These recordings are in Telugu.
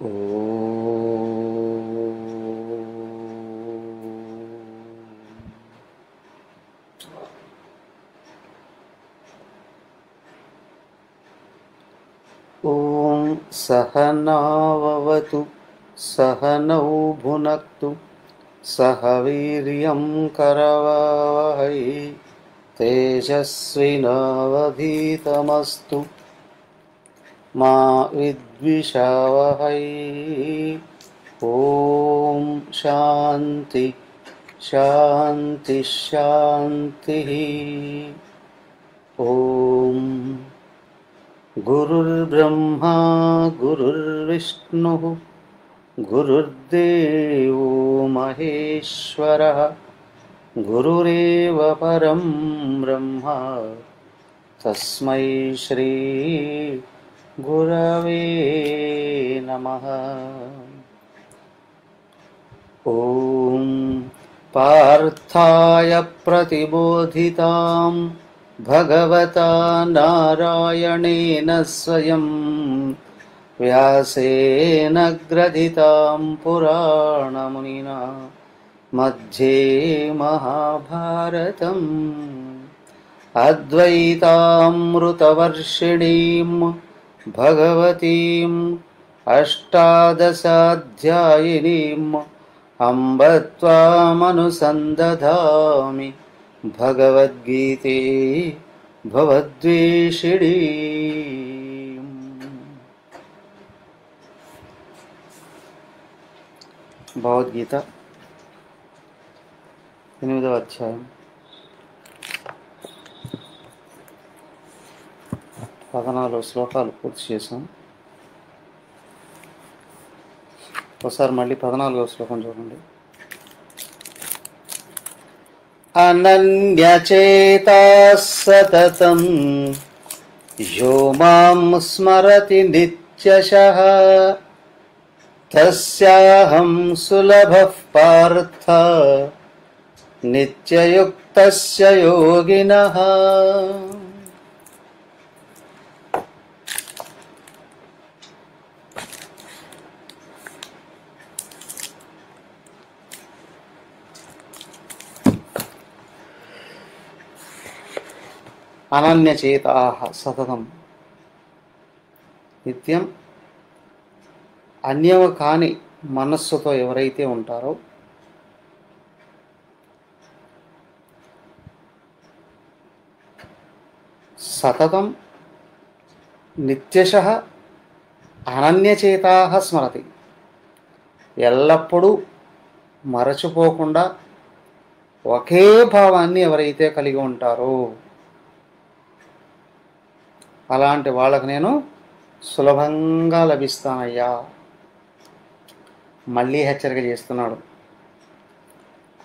ఓం సహనావవతు సహనౌ భునక్తు సహ వీర్యం కరవావహై తేజస్వినావధీతమస్తు మా విద్విషావహై. ఓం శాంతి శాంతి శాంతి. ఓం గురుర్బ్రహ్మా గురుర్విష్ణుః గురుర్దేవో మహేశ్వరః గురురేవ పరం బ్రహ్మ తస్మై శ్రీ గురవే నమః. ఓం పార్థాయ ప్రతిబోధితాం భగవతా నారాయణేన స్వయం వ్యాసేన గ్రథితాం పురాణమునినా మధ్యే మహాభారతం అద్వైతామృతవర్షిణీం భగవతీం అష్టాదశాధ్యాయినీం అంబ త్వామనుసందధామి భగవద్గీతే భవద్వేషిణీ. భగవద్గీత 8వ అధ్యాయం 14 శ్లోకాలు పూర్తి చేశాం. ఒకసారి మళ్ళీ 14వ శ్లోకం చూడండి. అనన్యచేతాః సతతం యో మాం స్మరతి నిత్యశః తస్యాహం సులభః పార్థ నిత్యయుక్తస్య యోగినః. అనన్యచేతాః సతతం, నిత్యం అన్యవ కాని మనస్సుతో ఎవరైతే ఉంటారో సతతం నిత్యశః అనన్యచేతాః స్మరతి, ఎల్లప్పుడూ మరచిపోకుండా ఒకే భావాన్ని ఎవరైతే కలిగి ఉంటారో అలాంటి వాళ్ళకు నేను సులభంగా లభిస్తానయ్యా. మళ్ళీ హెచ్చరిక చేస్తున్నాడు.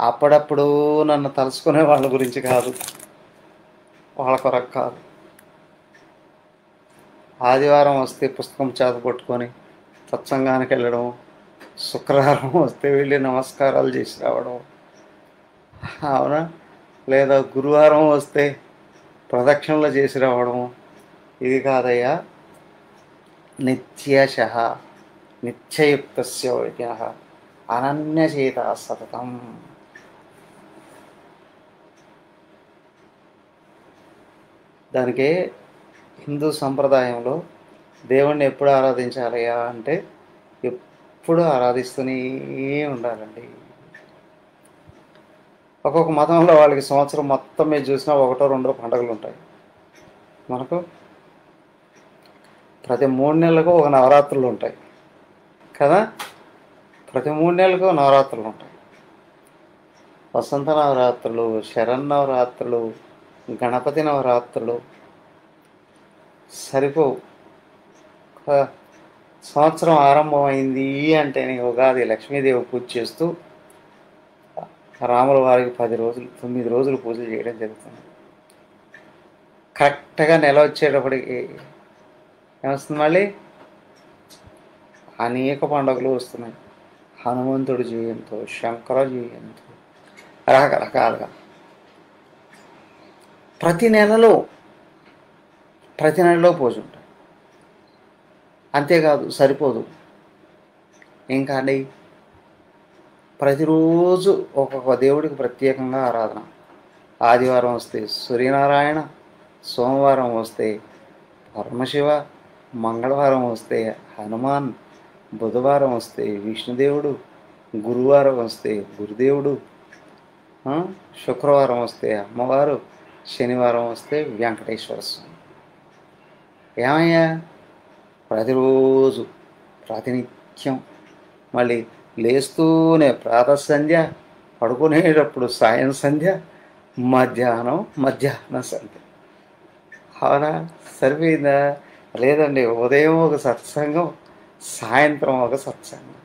అప్పుడప్పుడు నన్ను తలుసుకునే వాళ్ళ గురించి కాదు, వాళ్ళ కొరకు కాదు. ఆదివారం వస్తే పుస్తకం చేత పట్టుకొని సత్సంగానికి వెళ్ళడం, శుక్రవారం వస్తే వెళ్ళి నమస్కారాలు చేసి రావడం, అవునా, లేదా గురువారం వస్తే ప్రదక్షిణలు చేసి రావడం, ఇది కాదయ్యా. నిత్యశః నిత్యయుక్తస్య యోగినః అనన్యచేతాః సతతం. దానికే హిందూ సంప్రదాయంలో దేవుణ్ణి ఎప్పుడు ఆరాధించాలయ్యా అంటే ఎప్పుడు ఆరాధిస్తూనే ఉండాలండి. ఒక్కొక్క మతంలో వాళ్ళకి సంవత్సరం మొత్తం మీరు చూసినా 1-2 పండుగలు ఉంటాయి. మనకు ప్రతి 3 నెలలకు ఒక నవరాత్రులు ఉంటాయి కదా. ప్రతి 3 నెలలకు నవరాత్రులు ఉంటాయి. వసంత నవరాత్రులు, శరన్నవరాత్రులు, గణపతి నవరాత్రులు సరిపోవు. సంవత్సరం ఆరంభమైంది అంటేనే ఉగాది లక్ష్మీదేవి పూజ చేస్తూ రాముల వారికి 9 రోజులు పూజలు చేయడం జరుగుతుంది. కరెక్ట్గా నెల వచ్చేటప్పటికి ఏమొస్తుంది, మళ్ళీ అనేక పండుగలు వస్తున్నాయి. హనుమంతుడి జయంతో, శంకర జయంతో, రకరకాలుగా ప్రతి నెలలో పూజ ఉంటాయి. అంతేకాదు, సరిపోదు. ఇంకా అండి ప్రతిరోజు ఒక్కొక్క దేవుడికి ప్రత్యేకంగా ఆరాధన. ఆదివారం వస్తే సూర్యనారాయణ, సోమవారం వస్తే పరమశివ, మంగళవారం వస్తే హనుమాన్, బుధవారం వస్తే విష్ణుదేవుడు, గురువారం వస్తే గురుదేవుడు, శుక్రవారం వస్తే అమ్మవారు, శనివారం వస్తే వెంకటేశ్వర స్వామి. ఏమయ్యా ప్రతిరోజు ప్రాతినిత్యం మళ్ళీ లేస్తూనే ప్రాతః సంధ్య, పడుకునేటప్పుడు సాయం సంధ్య, మధ్యాహ్నం సంధ్య. అవునా? సరిపోయిందా? లేదండి, ఉదయం ఒక సత్సంగం, సాయంత్రం ఒక సత్సంగం,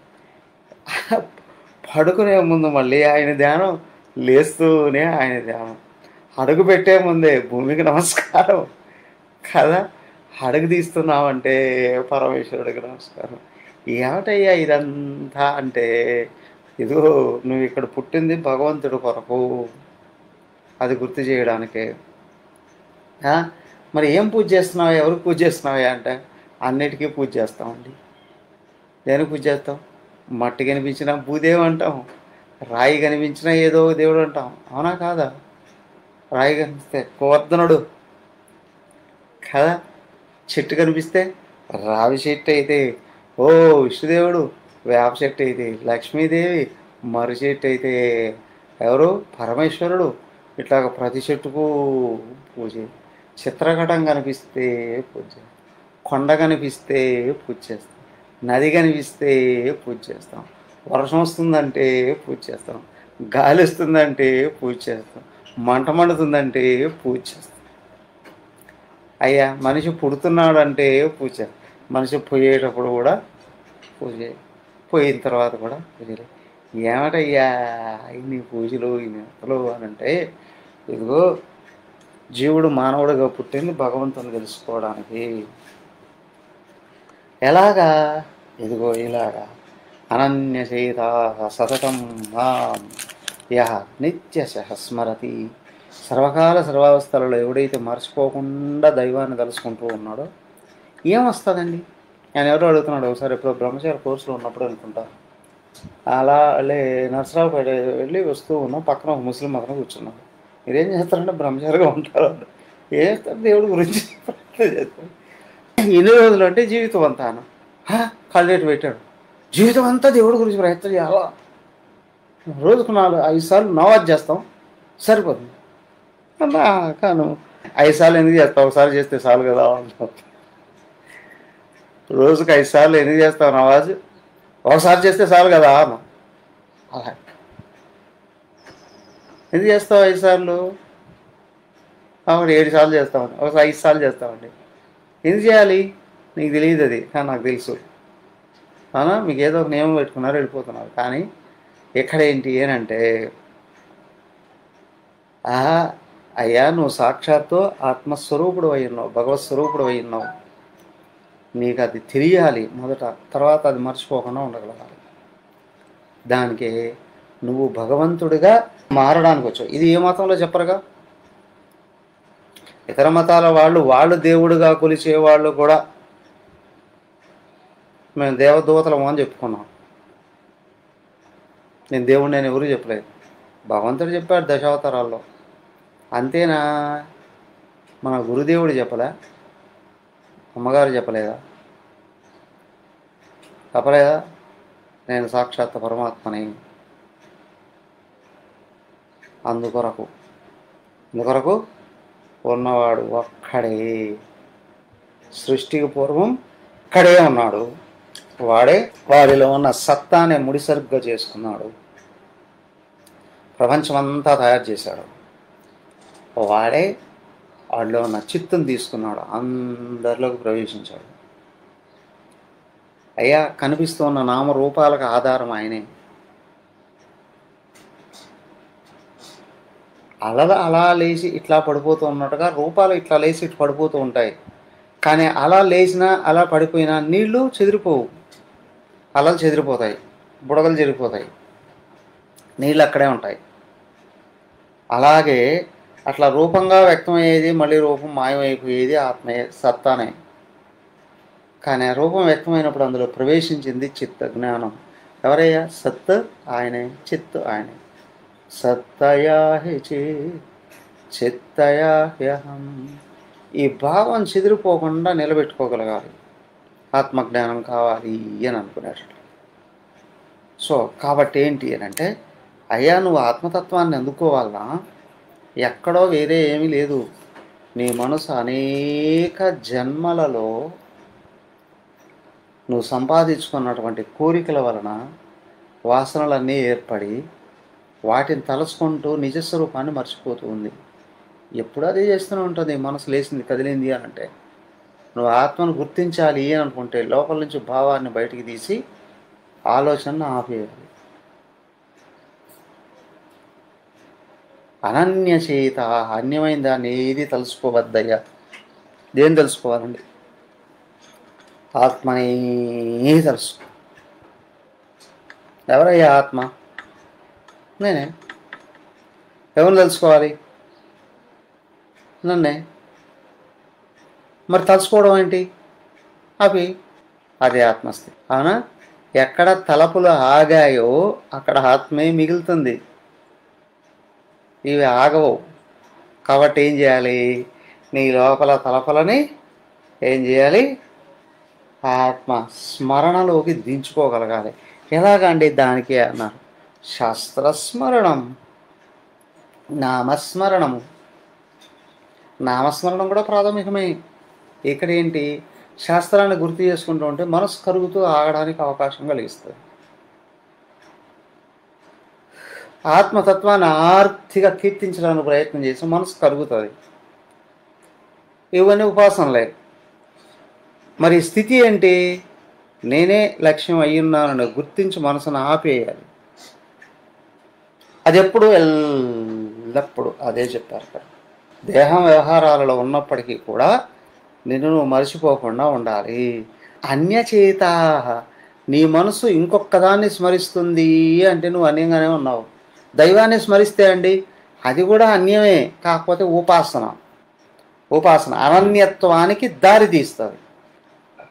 పడుకునే ముందు మళ్ళీ ఆయన ధ్యానం, లేస్తూనే ఆయన ధ్యానం, అడుగు పెట్టే ముందే భూమికి నమస్కారం కదా, అడుగు తీస్తున్నామంటే పరమేశ్వరుడికి నమస్కారం. ఏమిటయ్యా ఇదంతా అంటే, ఇదిగో నువ్వు ఇక్కడ పుట్టింది భగవంతుడి కొరకు, అది గుర్తు చేయడానికే. మరి ఏం పూజ చేస్తున్నావా, ఎవరికి పూజ చేస్తున్నావా అంటే అన్నిటికీ పూజ చేస్తామండి. దేనికి పూజ చేస్తాం? మట్టి కనిపించినా భూదేవి అంటాం, రాయి కనిపించినా ఏదో దేవుడు అంటాం. అవునా కాదా? రాయి కనిపిస్తే గోవర్ధనుడు కదా, చెట్టు కనిపిస్తే రావి చెట్టు అయితే ఓ విష్ణుదేవుడు, వేప చెట్టు అయితే లక్ష్మీదేవి, మర్రి చెట్టు అయితే ఎవరు పరమేశ్వరుడు. ఇట్లాగ ప్రతి చెట్టుకు పూజ. చిత్రకటం కనిపిస్తే పూజ, కొండ కనిపిస్తే పూజ చేస్తాం, నది కనిపిస్తే పూజ చేస్తాం, వర్షం వస్తుందంటే పూజ చేస్తాం, గాలి వస్తుందంటే పూజ చేస్తాం, మంట మండుతుందంటే పూజ చేస్తాం. అయ్యా మనిషి పుడుతున్నాడంటే పూజ, మనిషి పోయేటప్పుడు కూడా పూజ, పోయిన తర్వాత కూడా పూజలు. ఏమిటయ్యా ఇన్ని పూజలు ఇన్ని అతలు అని అంటే, ఇదిగో జీవుడు మానవుడిగా పుట్టింది భగవంతుని తెలుసుకోవడానికి. ఎలాగా? ఇదిగో ఇలాగా అనన్యచేతా సతతం మాం యః నిత్యశః స్మరతి. సర్వకాల సర్వావస్థలలో ఎవడైతే మర్చిపోకుండా దైవాన్ని తలుసుకుంటూ ఉన్నాడో ఏమొస్తుందండి? ఆయన ఎవరో అడుగుతున్నాడు ఒకసారి, ఎప్పుడో బ్రహ్మచారి కోర్సులో ఉన్నప్పుడు అనుకుంటా, అలా నర్సరావుపేట వెళ్ళి వస్తూ ఉన్నాం, పక్కన ఒక ముస్లిం అతను కూర్చున్నాం. మీరేం చేస్తారంటే బ్రహ్మచారిగా ఉంటారు. ఏం చేస్తారు? దేవుడి గురించి ప్రయత్నం చేస్తారు. ఎన్ని రోజులు అంటే జీవితం అంతాను. కళ్ళేటు పెట్టాడు, జీవితం అంతా దేవుడి గురించి ప్రయత్నం చేయాలా? రోజుకు 4-5 సార్లు నమాజ్ చేస్తాం, సరిపోతుంది. కాను 5 సార్లు ఎందుకు చేస్తావు? ఒకసారి చేస్తే చాలు కదా అంటాం. రోజుకు 5 సార్లు ఎందుకు చేస్తావు నమాజ్? ఒకసారి చేస్తే చాలు కదా అన్న. అలా ఎందుకు చేస్తావు 5 సార్లు? కాబట్టి 7 సార్లు చేస్తామండి, ఒకసారి 5 సార్లు చేస్తామండి. ఎందుకు చేయాలి? నీకు తెలియదు అది, కానీ నాకు తెలుసు. అవునా? మీకు ఏదో ఒక నియమం పెట్టుకున్నారు, వెళ్ళిపోతున్నారు. కానీ ఎక్కడేంటి ఏనంటే, అయ్యా నువ్వు సాక్షాత్తు ఆత్మస్వరూపుడు అయి ఉన్నావు, భగవత్ స్వరూపుడు అయి ఉన్నావు. నీకు అది తెలియాలి మొదట, తర్వాత అది మర్చిపోకుండా ఉండగలగాలి. దానికి నువ్వు భగవంతుడిగా మారడానికి వచ్చావు. ఇది ఏ మతంలో చెప్పరుగా. ఇతర మతాల వాళ్ళు దేవుడిగా కొలిచే వాళ్ళు కూడా మేము దేవదూతలము అని చెప్పుకున్నాం. నేను దేవుడిని నేను ఎవరు చెప్పలేదు, భగవంతుడు చెప్పాడు దశావతారాల్లో. అంతేనా? మన గురుదేవుడు చెప్పలే? అమ్మగారు చెప్పలేదా? చెప్పలేదా? నేను సాక్షాత్ పరమాత్మని. అందుకొరకు ఉన్నవాడు ఒక్కడే, సృష్టికి పూర్వం ఒక్కడే ఉన్నాడు. వాడే వాడిలో ఉన్న సత్తానే ముడిసరుగ్గా చేసుకున్నాడు, ప్రపంచమంతా తయారు చేశాడు. వాడే వాడిలో ఉన్న చిత్తును తీసుకున్నాడు, అందరిలోకి ప్రవేశించాడు. అయ్యా కనిపిస్తూ ఉన్న నామరూపాలకు ఆధారం ఆయనే. అలా లేచి ఇట్లా పడిపోతూ ఉన్నట్టుగా రూపాలు ఇట్లా లేచి ఇట్లా పడిపోతూ ఉంటాయి. కానీ అలా లేచినా అలా పడిపోయినా నీళ్లు చెదిరిపోవు, అలలు చెదిరిపోతాయి, బుడగలు చెదిరిపోతాయి, నీళ్ళు అక్కడే ఉంటాయి. అలాగే అట్లా రూపంగా వ్యక్తమయ్యేది మళ్ళీ రూపం మాయమైపోయేది ఆత్మయే, సత్తానే. కానీ ఆ రూపం వ్యక్తమైనప్పుడు అందులో ప్రవేశించింది చిత్త జ్ఞానం. ఎవరయ్యా? సత్ ఆయనే, చిత్ ఆయనే. సత్తయా హి చిత్తయా హ్యహం. ఈ భావం చెదిరిపోకుండా నిలబెట్టుకోగలగాలి. ఆత్మజ్ఞానం కావాలి అని అనుకునేటట్లు. సో కాబట్టి ఏంటి అని అంటే, అయ్యా నువ్వు ఆత్మతత్వాన్ని అందుకోవాలన్నా ఎక్కడో వేరే ఏమీ లేదు. నీ మనసు అనేక జన్మలలో నువ్వు సంపాదించుకున్నటువంటి కోరికల వలన వాసనలన్నీ ఏర్పడి వాటిని తలుచుకుంటూ నిజస్వరూపాన్ని మర్చిపోతూ ఉంది. ఎప్పుడు అదే చేస్తూనే ఉంటుంది. మనసు లేచింది, కదిలింది అని అంటే నువ్వు ఆత్మను గుర్తించాలి అని అనుకుంటే లోపల నుంచి భావాన్ని బయటికి తీసి ఆలోచనను ఆపేయాలి. అనన్యచేత, అన్యమైన దాన్ని ఏది తలుసుకోవద్దయ్యా. దేని తెలుసుకోవాలండి? ఆత్మని తెలుసు. ఎవరయ్యా ఆత్మ? నేనే. ఎవరు తెలుసుకోవాలి? నన్నే. మరి తలుసుకోవడం ఏంటి? అవి అదే ఆత్మస్థితి. అవునా? ఎక్కడ తలపులు ఆగాయో అక్కడ ఆత్మే మిగులుతుంది. ఇవి ఆగవు. కాబట్టి ఏం చేయాలి? నీ లోపల తలపులని ఏం చేయాలి? ఆత్మ స్మరణలోకి దించుకోగలగాలి. ఎలాగండి? దానికి అన్నారు శాస్త్రస్మరణం, నామస్మరణము. నామస్మరణం కూడా ప్రాథమికమే. ఇక్కడ ఏంటి? శాస్త్రాన్ని గుర్తు చేసుకుంటూ ఉంటే మనసు కరుగుతూ ఆగడానికి అవకాశం కలిగిస్తుంది. ఆత్మతత్వాన్ని ఆర్తిగా కీర్తించడానికి ప్రయత్నం చేసి మనసు కరుగుతుంది. ఇవన్నీ ఉపాసనలే. మరి స్థితి ఏంటి? నేనే లక్ష్యం అయ్యున్నానని గుర్తించి మనసును ఆపేయాలి. అది ఎప్పుడు? ఎల్లప్పుడు అదే చెప్పారు ఇక్కడ. దేహం వ్యవహారాలలో ఉన్నప్పటికీ కూడా నిన్ను నువ్వు మర్చిపోకుండా ఉండాలి. అన్యచేత, నీ మనసు ఇంకొకదాన్ని స్మరిస్తుంది అంటే నువ్వు అన్యంగానే ఉన్నావు. దైవాన్ని స్మరిస్తే అండి అది కూడా అన్యమే, కాకపోతే ఉపాసన. ఉపాసన అనన్యత్వానికి దారి తీస్తుంది.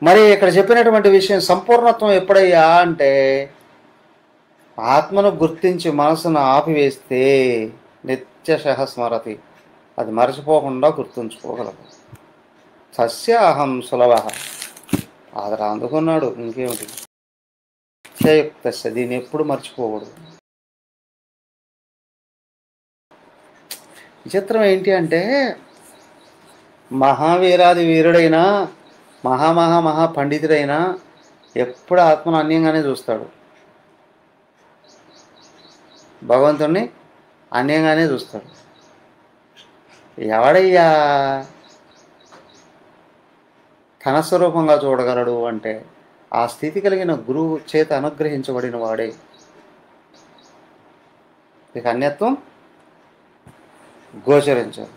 మరి ఇక్కడ చెప్పినటువంటి విషయం సంపూర్ణత్వం ఎప్పుడయ్యా అంటే ఆత్మను గుర్తించి మనసును ఆపివేస్తే నిత్యశః స్మరతి, అది మరచిపోకుండా గుర్తుంచుకోగలదు. సస్య అహం సులభ, ఆదర అందుకున్నాడు. ఇంకేమిటి? నిత్యయుక్తస్య, దీన్ని ఎప్పుడు మర్చిపోకూడదు. విచిత్రం ఏంటి అంటే మహావీరాది వీరుడైనా మహా పండితుడైనా ఎప్పుడు ఆత్మను అన్యంగానే చూస్తాడు. భగవంతుణ్ణి అన్యంగానే చూస్తాడు. ఎవడయ్యా తన స్వరూపంగా చూడగలడు అంటే ఆ స్థితి కలిగిన గురువు చేత అనుగ్రహించబడిన వాడే. ఇక అన్యత్వం గోచరించదు.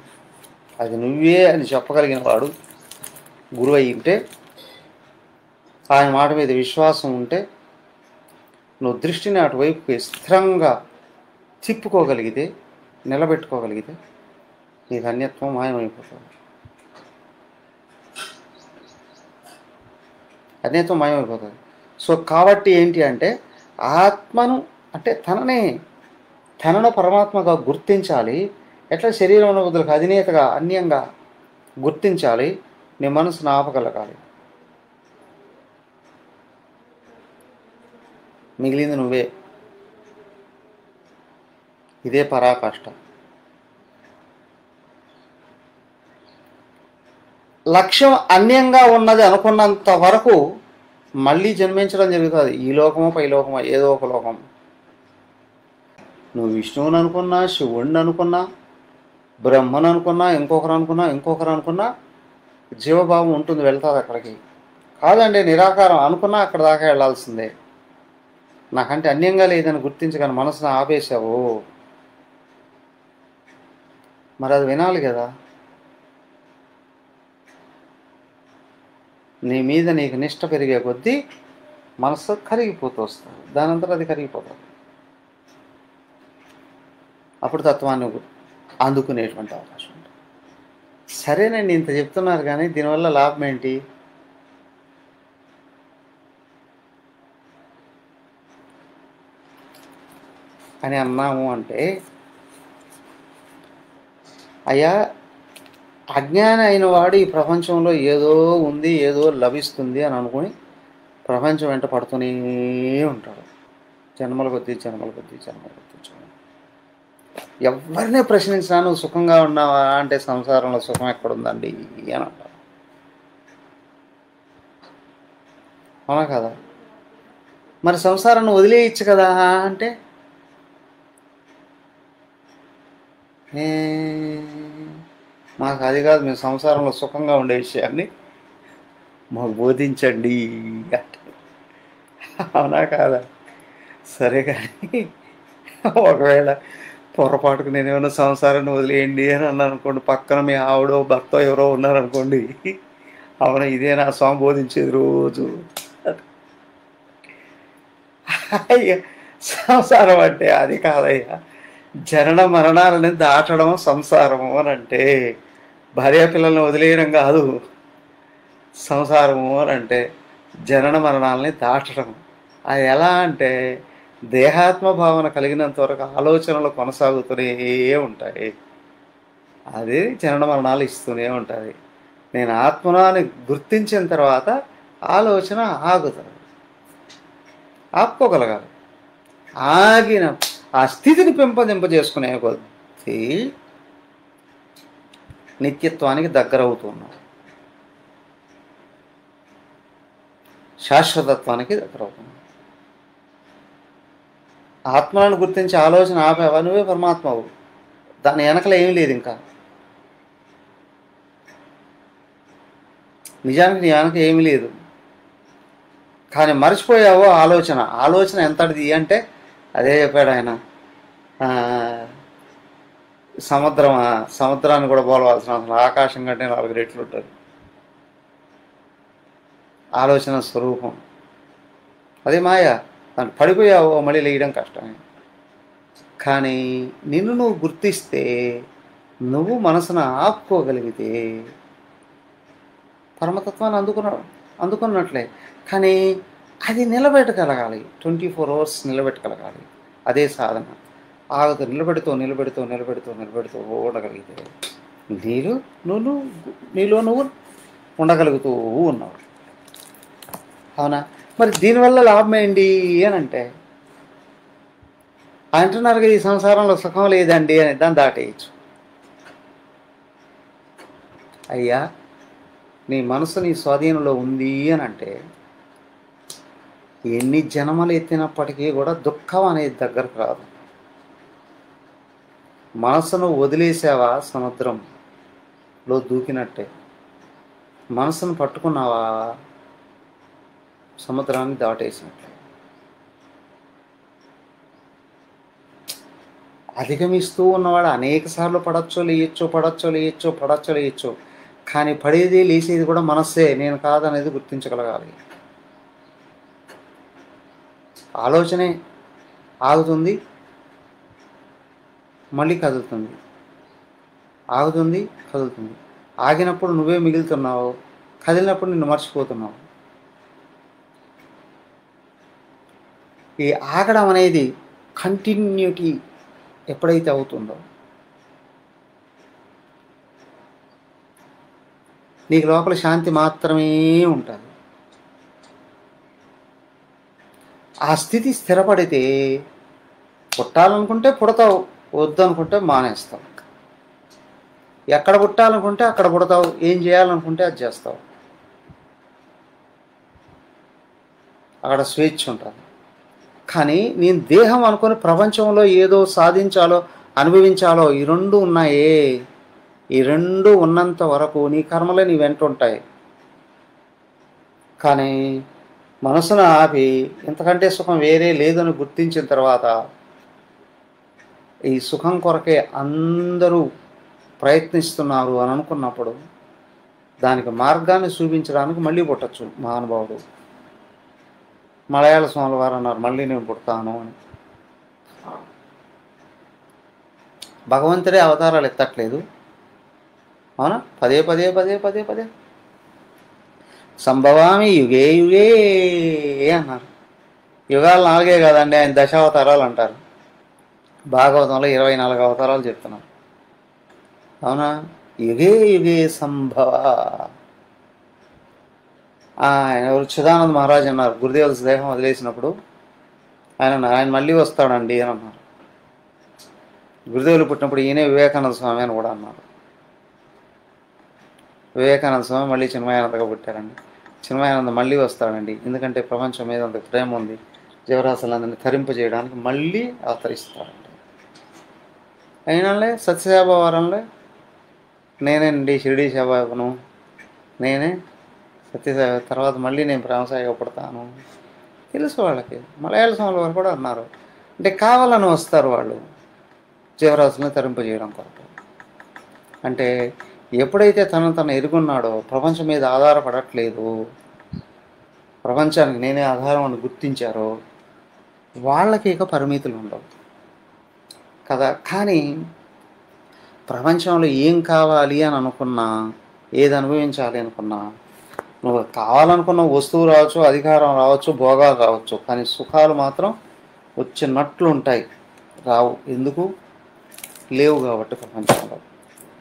అది నువ్వే అని చెప్పగలిగిన వాడు గురువు అయి ఉంటే, ఆయన మాట మీద విశ్వాసం ఉంటే, నువ్వు దృష్టిని అటువైపుకి స్థిరంగా తిప్పుకోగలిగితే, నిలబెట్టుకోగలిగితే నీకు అన్యత్వం మాయమైపోతుంది. అన్యత్వం మాయమైపోతుంది. సో కాబట్టి ఏంటి అంటే ఆత్మను అంటే తనను పరమాత్మగా గుర్తించాలి. ఎట్లా శరీరంలో బదులకు అధినేతగా అన్యంగా గుర్తించాలి. నీ మనసును ఆపగలగాలి. మిగిలింది నువ్వే. ఇదే పరాకాష్ట. లక్ష్యం అన్యంగా ఉన్నది అనుకున్నంత వరకు మళ్ళీ జన్మించడం జరుగుతుంది. ఈ లోకమో పై లోకమో ఏదో ఒక లోకం. నువ్వు విష్ణువుని అనుకున్నా, శివుణ్ణి అనుకున్నా, బ్రహ్మను అనుకున్నా, ఇంకొకరు అనుకున్నా జీవభావం ఉంటుంది, వెళ్తుంది అక్కడికి. కాదండి నిరాకారం అనుకున్నా అక్కడ దాకా వెళ్ళాల్సిందే. నాకంటే అన్యంగా లేదని గుర్తించగానే మనసును ఆపేశావు, మరి అది వినాలి కదా. నీ మీద నీకు నిష్ట పెరిగే కొద్దీ మనసు కరిగిపోతూ వస్తుంది. దానంతరం అది కరిగిపోతుంది. అప్పుడు తత్వాన్ని అందుకునేటువంటి అవకాశం ఉంటుంది. సరేనండి ఇంత చెప్తున్నారు కానీ దీనివల్ల లాభం ఏంటి? అని అన్నాము అంటే, అయ్యా అజ్ఞాని అయిన వాడు ఈ ప్రపంచంలో ఏదో ఉంది, ఏదో లభిస్తుంది అని అనుకుని ప్రపంచం వెంట పడుతూనే ఉంటాడు. జన్మల కొద్దీ జన్మల కొద్దీ జన్మల కొద్దీ జన్మల. ఎవరినే ప్రశ్నించినా నువ్వు సుఖంగా ఉన్నావా అంటే సంసారంలో సుఖం ఎక్కడుందండి అని అంటారు. అవునా కదా? మరి సంసారాన్ని వదిలేయచ్చు కదా అంటే మాకు అది కాదు, మేము సంసారంలో సుఖంగా ఉండే విషయాన్ని మాకు బోధించండి అంటే. అవునా కాదా? సరే కానీ ఒకవేళ పొరపాటుకు నేనేమన్నా సంసారాన్ని వదిలేయండి అని అన్నాను అనుకోండి, పక్కన మీ ఆవిడో భర్త ఎవరో ఉన్నారనుకోండి, అవునా ఇదే నా స్వామి బోధించేది రోజు. అయ్యా సంసారం అంటే అది కాదయ్యా, జనన మరణాలని దాటడం సంసారము అని అంటే, భార్యాపిల్లల్ని వదిలేయడం కాదు సంసారము అని అంటే, జనన మరణాలని దాటడం. అది ఎలా అంటే దేహాత్మ భావన కలిగినంత వరకు ఆలోచనలు కొనసాగుతూనే ఉంటాయి. అది జనన మరణాలు ఇస్తూనే ఉంటుంది. నేను ఆత్మనాన్ని గుర్తించిన తర్వాత ఆలోచన ఆగుతుంది, ఆపుకోగలగాలి. ఆగిన ఆ స్థితిని పెంపొందింపజేసుకునే కొద్దీ నిత్యత్వానికి దగ్గరవుతున్నాం, శాశ్వతత్వానికి దగ్గరవుతున్నాం. ఆత్మలను గుర్తించి ఆలోచన ఆపేవా నువ్వే పరమాత్మవు. దాని వెనకలు ఏమీ లేదు. ఇంకా నిజానికి నీ వెనక ఏమీ లేదు, కానీ మర్చిపోయావో ఆలోచన ఎంతటిది అంటే అదే చెప్పాడు ఆయన. సముద్రాన్ని కూడా పోలవలసిన అవసరం, ఆకాశం కంటే 4 రెట్లు ఉంటుంది ఆలోచన స్వరూపం. అదే మాయ. దాన్ని పడిపోయావో మళ్ళీ లేయడం కష్టమే. కానీ నిన్ను నువ్వు గుర్తిస్తే, నువ్వు మనసును ఆపుకోగలిగితే పరమతత్వాన్ని అందుకున్నట్లే. కానీ అది నిలబెట్టగలగాలి, 24 hours నిలబెట్టగలగాలి. అదే సాధన. నిలబెడుతూ ఉండగలిగితే నీలో నువ్వు ఉండగలుగుతూ ఉన్నావు. అవునా? మరి దీనివల్ల లాభం ఏంటి అని అంటే, అంటున్నారు కదా ఈ సంసారంలో సుఖం లేదండి అని, దాన్ని దాటేయచ్చు. అయ్యా నీ మనసు నీ స్వాధీనంలో ఉంది అని అంటే, ఎన్ని జన్మలు ఎత్తినప్పటికీ కూడా దుఃఖం అనేది దగ్గరకు రాదు. మనసును వదిలేసావా సముద్రంలో దూకినట్టే, మనసును పట్టుకున్నావా సముద్రాన్ని దాటేసినట్లే. అధిగమిస్తూ ఉన్నవాడు అనేక సార్లు పడచ్చో లేయచ్చో, కానీ పడేది లేచేది కూడా మనస్సే, నేను కాదనేది గుర్తించగలగాలి. ఆలోచనే ఆగుతుంది, మళ్ళీ కదులుతుంది, ఆగుతుంది, కదులుతుంది. ఆగినప్పుడు నువ్వే మిగులుతున్నావు, కదిలినప్పుడు నిన్ను మర్చిపోతున్నావు. ఈ ఆగడం అనేది కంటిన్యూటీ ఎప్పుడైతే అవుతుందో, నీకు లోపల శాంతి మాత్రమే ఉంటుంది. ఆ స్థితి స్థిరపడితే పుట్టాలనుకుంటే పుడతావు, వద్దనుకుంటే మానేస్తావు. ఎక్కడ పుట్టాలనుకుంటే అక్కడ పుడతావు, ఏం చేయాలనుకుంటే అది చేస్తావు. అక్కడ స్వేచ్ఛ ఉంటుంది. కానీ నేను దేహం అనుకుని ప్రపంచంలో ఏదో సాధించాలో అనుభవించాలో, ఈ 2 ఉన్నాయే, ఈ 2 ఉన్నంత వరకు నీ కర్మలే నీ వెంట ఉంటాయి. కానీ మనసును ఆపి ఇంతకంటే సుఖం వేరే లేదని గుర్తించిన తర్వాత, ఈ సుఖం కొరకే అందరూ ప్రయత్నిస్తున్నారు అని అనుకున్నప్పుడు, దానికి మార్గాన్ని చూపించడానికి మళ్ళీ పుట్టచ్చు మహానుభావుడు. మలయాళ స్వాముల వారు అన్నారు, మళ్ళీ నేను పుడతాను అని. భగవంతుడే అవతారాలు ఎత్తట్లేదు, అవునా? పదే సంభవామి యుగే యుగే అన్నారు. యుగాలు 4 కదండి, ఆయన దశావతారాలు అంటారు. భాగవతంలో 24 అవతారాలు చెప్తున్నాం. అవునా? యుగే యుగే సంభవ. ఎవరు చిదానంద మహారాజ్ అన్నారు, గురుదేవుల దేహం వదిలేసినప్పుడు ఆయన మళ్ళీ వస్తాడండి అని అన్నారు. గురుదేవులు పుట్టినప్పుడు ఈయనే వివేకానంద స్వామి అని కూడా అన్నారు. వివేకానంద స్వామి మళ్ళీ చిన్మయానందగా పుట్టారండి. చిన్మయానంద మళ్ళీ వస్తాడండి, ఎందుకంటే ప్రపంచం మీద అంత ప్రేమ ఉంది, జీవరాశులందరినీ తరింపజేయడానికి మళ్ళీ అవతరిస్తాడండి. అయినాలే సత్యసేవారంలో నేనేనండి షిరిడీ సేవకును, నేనే సత్యసేవ, తర్వాత మళ్ళీ నేను ప్రేమసాయిగా పుడతాను. తెలుసు వాళ్ళకి. మలయాళ స్వాముల వారు కూడా అన్నారు. అంటే కావాలని వస్తారు వాళ్ళు జీవరాశులను తరింపజేయడం కొరకు. అంటే ఎప్పుడైతే తను ఎరుగున్నాడో, ప్రపంచం మీద ఆధారపడట్లేదు, ప్రపంచానికి నేనే ఆధారం అని గుర్తించారో వాళ్ళకి ఇక పరిమితులు ఉండవు కదా. కానీ ప్రపంచంలో ఏం కావాలి అని అనుకున్నా, ఏది అనుభవించాలి అనుకున్నా, నువ్వు కావాలనుకున్న వస్తువు రావచ్చు, అధికారం రావచ్చు, భోగాలు రావచ్చు, కానీ సుఖాలు మాత్రం వచ్చినట్లు ఉంటాయి, రావు. ఎందుకు? లేవు కాబట్టి ప్రపంచంలో.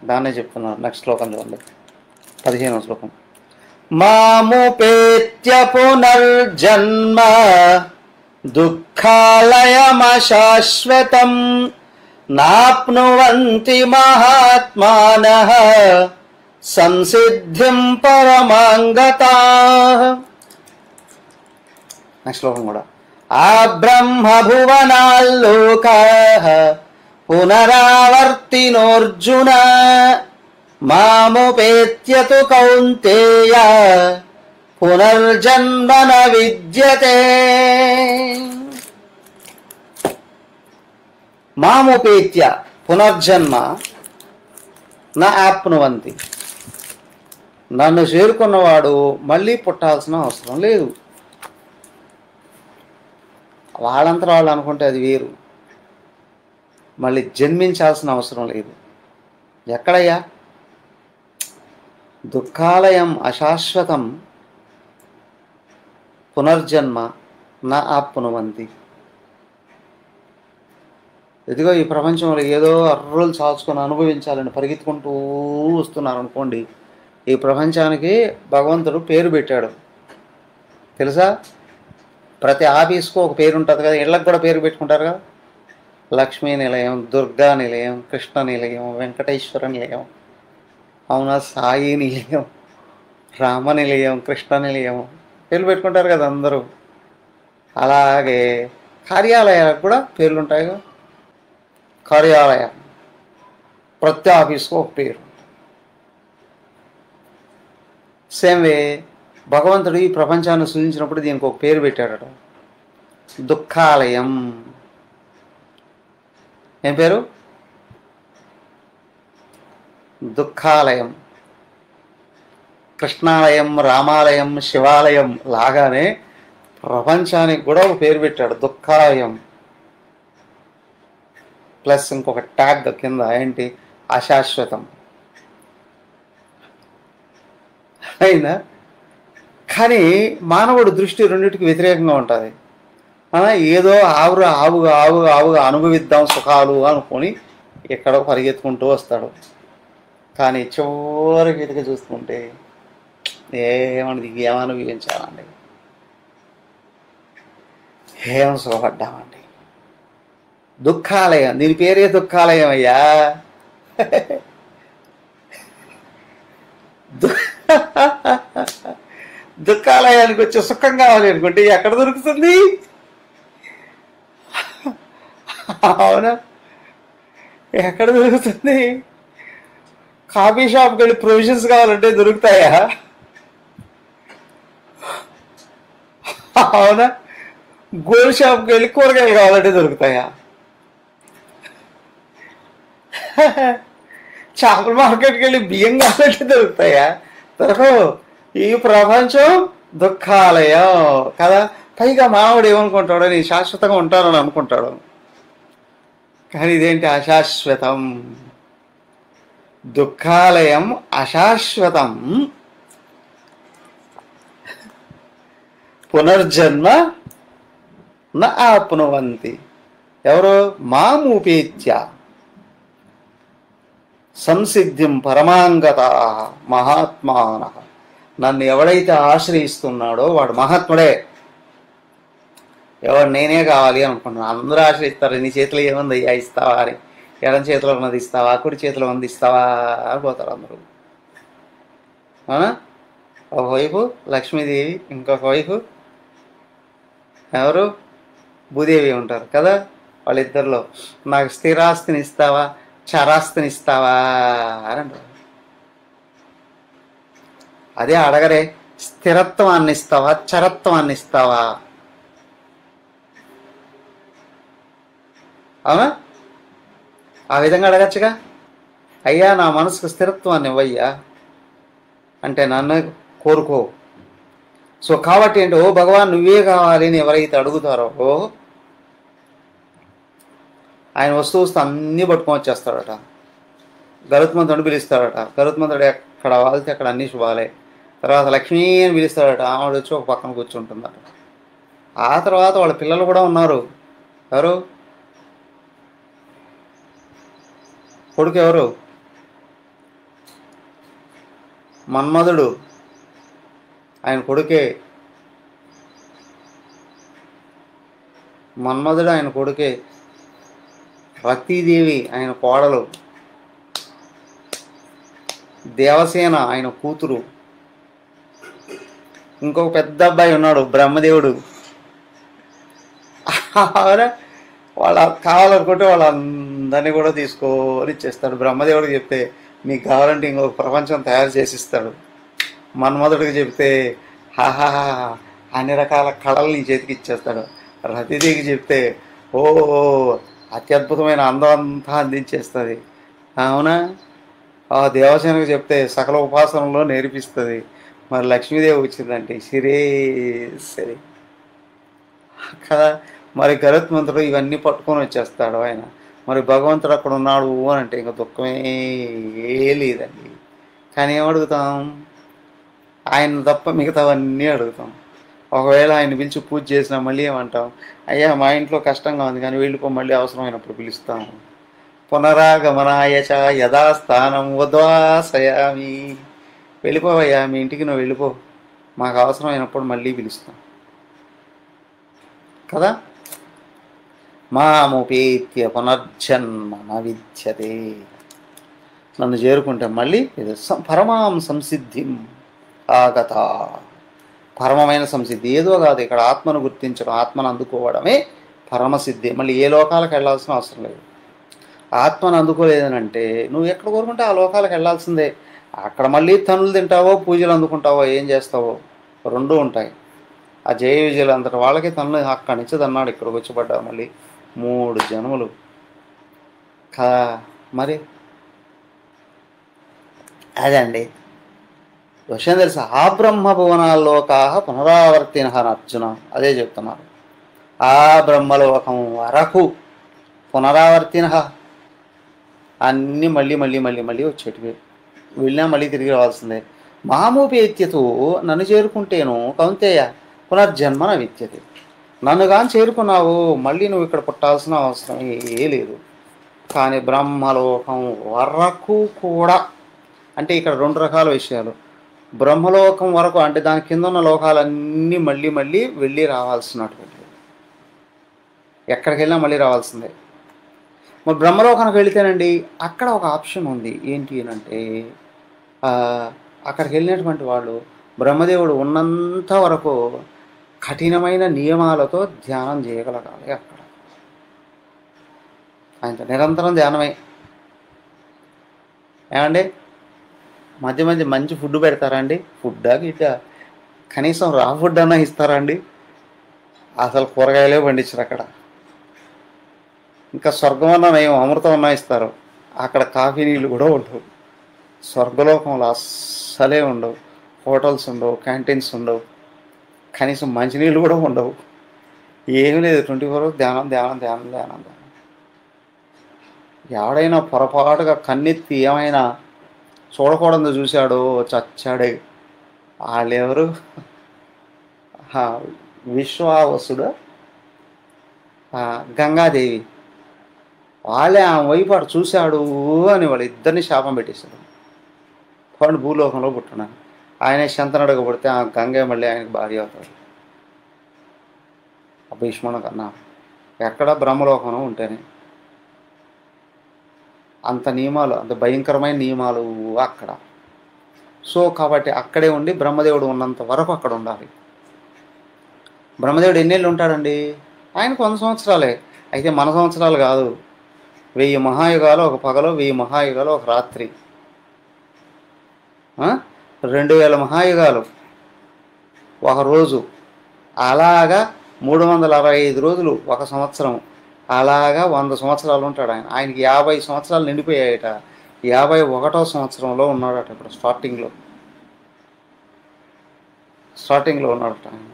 దాన్నే చెప్తున్నారు. నెక్స్ట్ శ్లోకం చూడండి, 15వ శ్లోకం. మాముపేత్య పునర్జన్మ దుఃఖాలయమశాశ్వతం నాప్నువంతి మహాత్మానః సంసిద్ధిం పరమాంగతాః. నెక్స్ట్ శ్లోకం కూడా. ఆ బ్రహ్మభువనాల్లోకాః పునరావర్తినోర్జున మాముపేత్యతు కౌంతేయ పునర్జన్మ న విద్యతే. మాముపేత్య పునర్జన్మ నా ఆప్నువంతి. నన్ను చేరుకున్నవాడు మళ్ళీ పుట్టాల్సిన అవసరం లేదు. వాళ్ళంతా వాళ్ళు అనుకుంటే అది వేరు. మళ్ళీ జన్మించాల్సిన అవసరం లేదు. ఎక్కడయ్యా? దుఃఖాలయం అశాశ్వతం పునర్జన్మ నా ఆప్నువంతి. ఇదిగో ఈ ప్రపంచంలో ఏదో అర్రులు చాల్చుకొని అనుభవించాలని పరిగెత్తుకుంటూ వస్తున్నారు అనుకోండి, ఈ ప్రపంచానికి భగవంతుడు పేరు పెట్టాడు తెలుసా? ప్రతి ఆఫీస్కు ఒక పేరు ఉంటుంది కదా, ఇళ్ళకు కూడా పేరు పెట్టుకుంటారు కదా. లక్ష్మీ నిలయం, దుర్గా నిలయం, కృష్ణ నిలయం, వెంకటేశ్వర నిలయం, అవునా, సాయి నిలయం, రామ నిలయం, కృష్ణ నిలయం పేర్లు పెట్టుకుంటారు కదా అందరూ. అలాగే కార్యాలయాలకు కూడా పేర్లు ఉంటాయి కదా. కార్యాలయం ప్రతి ఆఫీస్కు ఒక పేరు. సేమ్ వే భగవంతుడు ఈ ప్రపంచాన్ని సృజించినప్పుడు దీనికి ఒక పేరు పెట్టాడట, దుఃఖాలయం. ఏం పేరు? దుఃఖాలయం. కృష్ణాలయం, రామాలయం, శివాలయం లాగానే ప్రపంచానికి కూడా ఒక పేరు పెట్టాడు, దుఃఖాలయం. ప్లస్ ఇంకొక ట్యాగ్ కింద ఏంటి? అశాశ్వతం. అయినా కానీ మానవుడు దృష్టి రెండింటికి వ్యతిరేకంగా ఉంటుంది. ఏదో ఆవుగా అనుభవిద్దాం సుఖాలు అనుకొని ఎక్కడో పరిగెత్తుకుంటూ వస్తాడు. కానీ చివరికి ఎదుగు చూసుకుంటే ఏమనుభవించాలండి, ఏం సుఖపడ్డామండి. దుఃఖాలయం, దీని పేరే దుఃఖాలయం అయ్యా. దుఃఖాలయానికి వచ్చి సుఖం కావాలి అనుకుంటే ఎక్కడ దొరుకుతుంది? అవునా, ఎక్కడ దొరుకుతుంది? కాఫీ షాప్కి వెళ్ళి ప్రొవిజన్స్ కావాలంటే దొరుకుతాయా? అవునా, గోల్డ్ షాప్కి వెళ్ళి కూరగాయలు కావాలంటే దొరుకుతాయా? చేపల మార్కెట్కి వెళ్ళి బియ్యం కావాలంటే దొరుకుతాయా? దొరకవు. ఈ ప్రపంచం దుఃఖాలయం కదా. పైగా మానవుడు ఏమనుకుంటాడు, నేను శాశ్వతంగా ఉంటానని అనుకుంటాడు. కానీ ఇదేంటి? అశాశ్వతం. దుఃఖాలయం అశాశ్వతం పునర్జన్మ న ఆప్నువంతి. ఎవరు? మాముపేత్య సంసిద్ధిం పరమాంగత మహాత్మాన. నన్ను ఎవడైతే ఆశ్రయిస్తున్నాడో వాడు మహాత్ముడే. ఎవడు నేనే కావాలి అనుకుంటున్నాను, అందరూ ఆశ్రయిస్తారు. నీ చేతిలో ఏముంది అయ్యా ఇస్తావా అని. ఎడం చేతిలో ఉన్నది ఇస్తావా, కుడి చేతిలో ఉన్నది ఇస్తావా అని పోతారు అందరూ. అవునా? ఒకవైపు లక్ష్మీదేవి, ఇంకొక వైపు ఎవరు? భూదేవి ఉంటారు కదా. వాళ్ళిద్దరిలో నాకు స్థిరాస్తిని ఇస్తావా, చరాస్తిని ఇస్తావా అని అంటారు. అదే అడగరే, స్థిరత్వాన్ని ఇస్తావా, చరత్వాన్ని ఇస్తావా? అవునా? ఆ విధంగా అడగచ్చుగా. అయ్యా నా మనసుకు స్థిరత్వాన్ని ఇవ్వయ్యా అంటే నన్ను కోరుకో. సో కాబట్టి ఏంటి, ఓ భగవాన్ నువ్వే కావాలి అని ఎవరైతే అడుగుతారో ఆయన వస్తూ అన్నీ పట్టుకొని వచ్చేస్తాడట. గరుత్మంతుడిని పిలుస్తాడట. గరుత్మంతుడు ఎక్కడ వాళ్తే అక్కడ అన్నీ శుభాలే. తర్వాత లక్ష్మీ అని పిలుస్తాడట. ఆవిడ వచ్చి ఒక పక్కన కూర్చుంటుందట. ఆ తర్వాత వాళ్ళ పిల్లలు కూడా ఉన్నారు. ఎవరు? కొడుకు ఎవరు? మన్మధుడు, ఆయన కొడుకే. మన్మధుడు ఆయన కొడుకే. రతీదేవి ఆయన కోడలు. దేవసేన ఆయన కూతురు. ఇంకొక పెద్ద అబ్బాయి ఉన్నాడు బ్రహ్మదేవుడు. వాళ్ళ కావాలనుకుంటే వాళ్ళందరినీ కూడా తీసుకొని ఇచ్చేస్తాడు. బ్రహ్మదేవుడికి చెప్తే నీకు కావాలంటే ఇంకొక ప్రపంచం తయారు చేసి ఇస్తాడు. మన్మధుడికి చెప్తే హాహాహా అన్ని రకాల కళలు నీ చేతికి ఇచ్చేస్తాడు. రతిదేవికి చెప్తే ఓ అత్యద్భుతమైన అందం అంతా అందించేస్తుంది. అవునా? ఆ దేవసేనకు చెప్తే సకల ఉపాసనలో నేర్పిస్తుంది. మరి లక్ష్మీదేవి వచ్చిందంటే సరే సరే కదా. మరి గరుత్మంతుడు ఇవన్నీ పట్టుకొని వచ్చేస్తాడు ఆయన. మరి భగవంతుడు అక్కడ ఉన్నాడు అని అంటే ఇంకా దుఃఖమే లేదండి. కానీ ఏమడుగుతాం? ఆయన తప్ప మిగతావన్నీ అడుగుతాం. ఒకవేళ ఆయన పిలిచి పూజ చేసినా మళ్ళీ ఏమంటాం? అయ్యా మా ఇంట్లో కష్టంగా ఉంది కానీ వెళ్ళిపో, మళ్ళీ అవసరమైనప్పుడు పిలుస్తాము. పునరాగమనాయ చ యథాస్థానం ఉద్వాసయామి. వెళ్ళిపోవయ్యా, మీ ఇంటికి నువ్వు వెళ్ళిపో, మాకు అవసరమైనప్పుడు మళ్ళీ పిలుస్తాం కదా. మాముపేత్య పునర్జన్మ న విద్యతే. నన్ను చేరుకుంటే మళ్ళీ ఇది పరమాం సంసిద్ధిం ఆగత. పరమమైన సంసిద్ధి ఏదో కాదు, ఇక్కడ ఆత్మను గుర్తించడం, ఆత్మను అందుకోవడమే పరమసిద్ధి. మళ్ళీ ఏ లోకాలకు వెళ్ళాల్సిన అవసరం లేదు. ఆత్మను అందుకోలేదనంటే నువ్వు ఎక్కడ కోరుకుంటే ఆ లోకాలకు వెళ్ళాల్సిందే. అక్కడ మళ్ళీ తనులు తింటావో, పూజలు అందుకుంటావో, ఏం చేస్తావో రెండూ ఉంటాయి. ఆ జయ విజయులు అంతటి వాళ్ళకి తనను అక్కడి నుంచి తన్నాడు, ఇక్కడికి వచ్చి పడ్డావు మళ్ళీ 3 జన్మలు కదా. మరి అదే అండి విషయం తెలుసు. ఆ బ్రహ్మభువనాల్లోకా పునరావర్తిన అర్జున, అదే చెప్తున్నారు. ఆ బ్రహ్మలోకం వరకు పునరావర్తిన, అన్నీ మళ్ళీ మళ్ళీ మళ్ళీ మళ్ళీ వచ్చేటివి. వెళ్ళినా మళ్ళీ తిరిగి రావాల్సిందే. మామూపేత్యతో నన్ను చేరుకుంటేను కౌంతేయ పునర్జన్మన విద్యతే. నన్ను కానీ చేరుకున్నావు మళ్ళీ నువ్వు ఇక్కడ పుట్టాల్సిన అవసరం లేదు. కానీ బ్రహ్మలోకం వరకు కూడా అంటే ఇక్కడ 2 రకాల విషయాలు. బ్రహ్మలోకం వరకు అంటే దాని కింద ఉన్న లోకాలన్నీ మళ్ళీ మళ్ళీ వెళ్ళి రావాల్సినటువంటి, ఎక్కడికి వెళ్ళినా మళ్ళీ రావాల్సిందే. మరి బ్రహ్మలోకానికి వెళితేనండి అక్కడ ఒక ఆప్షన్ ఉంది. ఏంటి అంటే అక్కడికి వెళ్ళినటువంటి వాళ్ళు బ్రహ్మదేవుడు ఉన్నంత వరకు కఠినమైన నియమాలతో ధ్యానం చేయగలగాలి. అక్కడ ఆయన నిరంతరం ధ్యానమే. ఏమండి మధ్య మధ్య మంచి ఫుడ్ పెడతారా అండి? ఫుడ్డా గిట్ట కనీసం రా ఫుడ్ అన్నా ఇస్తారా అండి? అసలు కూరగాయలే పండించరు అక్కడ. ఇంకా స్వర్గం అన్నా నయం, అమృతం అన్నా ఇస్తారు. అక్కడ కాఫీ నీళ్ళు కూడా ఉండవు. స్వర్గలోకంలో అస్సలే ఉండవు. హోటల్స్ ఉండవు, క్యాంటీన్స్ ఉండవు, కనీసం మంచినీళ్ళు కూడా ఉండవు. ఏమీ లేదు. 24 ధ్యానం ధ్యానం ధ్యానం ధ్యానం ధ్యానం. ఎవడైనా పొరపాటుగా కన్నెత్తి ఏమైనా చూడకూడదు చూశాడో చచ్చాడే. వాళ్ళెవరు? విశ్వావసుడు, గంగాదేవి వాళ్ళే ఆమె వైపు అటు చూశాడు అని వాళ్ళు ఇద్దరిని శాపం పెట్టేశారు. వాడు భూలోకంలో పుట్టినాను, ఆయనే శంతనుడుగా పుడితే ఆ గంగే మళ్ళీ ఆయనకు భార్య అవుతాడు. ఆ భీష్ముడు కన్నా ఎక్కడ బ్రహ్మలోకంలో ఉంటేనే అంత నియమాలు, అంత భయంకరమైన నియమాలు అక్కడ. సో కాబట్టి అక్కడే ఉండి బ్రహ్మదేవుడు ఉన్నంత వరకు అక్కడ ఉండాలి. బ్రహ్మదేవుడు ఎన్నేళ్ళు ఉంటాడండి? ఆయనకు 100 సంవత్సరాలే. అయితే మన సంవత్సరాలు కాదు, 1000 మహాయుగాలు ఒక పగలు, 1000 మహాయుగాలు ఒక రాత్రి, 2000 మహాయుగాలు ఒక రోజు, అలాగా 365 రోజులు ఒక సంవత్సరం, అలాగా 100 సంవత్సరాలు ఉంటాడు ఆయన. ఆయనకి 50 సంవత్సరాలు నిండిపోయాయట. 51వ సంవత్సరంలో ఉన్నాడట. ఇప్పుడు స్టార్టింగ్లో ఉన్నాడట ఆయన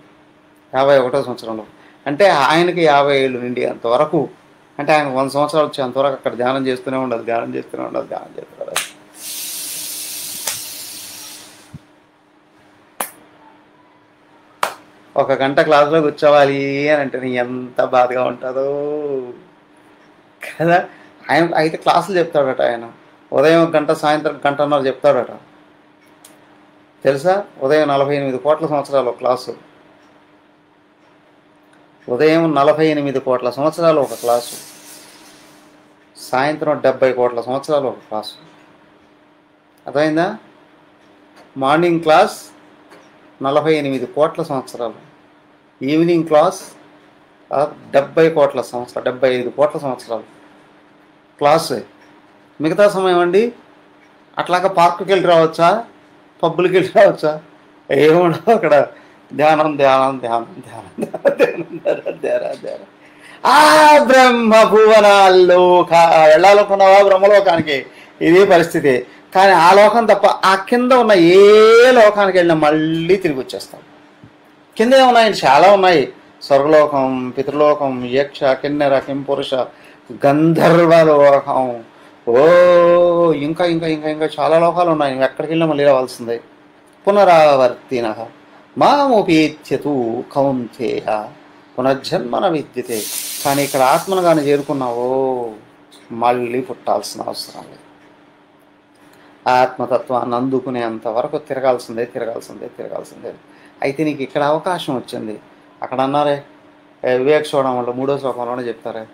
51వ సంవత్సరంలో. అంటే ఆయనకి 50 ఏళ్ళు నిండి అంతవరకు, అంటే ఆయన 100 సంవత్సరాలు వచ్చి అంతవరకు అక్కడ ధ్యానం చేస్తూనే ఉండదు. ఒక గంట క్లాసులో కూర్చోవాలి అని అంటే నీ ఎంత బాధగా ఉంటుందో కదా. ఆయన అయితే క్లాసులు చెప్తాడట. ఆయన ఉదయం 1 గంట, సాయంత్రం 1.5 చెప్తాడట. తెలుసా? ఉదయం 48 కోట్ల సంవత్సరాలు ఒక క్లాసు, ఉదయం 48 కోట్ల సంవత్సరాలు ఒక క్లాసు, సాయంత్రం 70 కోట్ల సంవత్సరాలు ఒక క్లాసు. అర్థమైందా? మార్నింగ్ క్లాస్ 48 కోట్ల సంవత్సరాలు, ఈవినింగ్ క్లాస్ 70 కోట్ల సంవత్సరాలు, 75 కోట్ల సంవత్సరాలు క్లాసు. మిగతా సమయం అండి అట్లాగా పార్కుకి వెళ్ళి రావచ్చా, పబ్బులకి వెళ్ళి రావచ్చా? ఏముండవు అక్కడ. ధ్యానం. ఆ బ్రహ్మ భువనాల్లోక వెళ్ళాలనుకున్నావా బ్రహ్మలోకానికి? ఇదే పరిస్థితి. కానీ ఆ లోకం తప్ప ఆ కింద ఉన్న ఏ లోకానికి వెళ్ళినా మళ్ళీ తిరిగి వచ్చేస్తాం. కింద ఏమున్నాయండి? చాలా ఉన్నాయి. స్వర్గలోకం, పితృలోకం, యక్ష, కిన్నెర, కింపురుష, గంధర్వలోకం, ఇంకా ఇంకా ఇంకా ఇంకా చాలా లోకాలు ఉన్నాయి. నువ్వు ఎక్కడికి వెళ్ళినా మళ్ళీ రావాల్సిందే. పునరావర్తిన మాముపేత్యతు కౌంతేయ పునర్జన్మన విద్యతే. కానీ ఇక్కడ ఆత్మను కానీ చేరుకున్నావో మళ్ళీ పుట్టాల్సిన అవసరం లేదు. ఆత్మతత్వాన్ని అందుకునేంత వరకు తిరగాల్సిందే. అయితే నీకు ఇక్కడ అవకాశం వచ్చింది. అక్కడ అన్నారే వివేక చూడడంలో 3వ శ్లోకంలోనే చెప్తారే,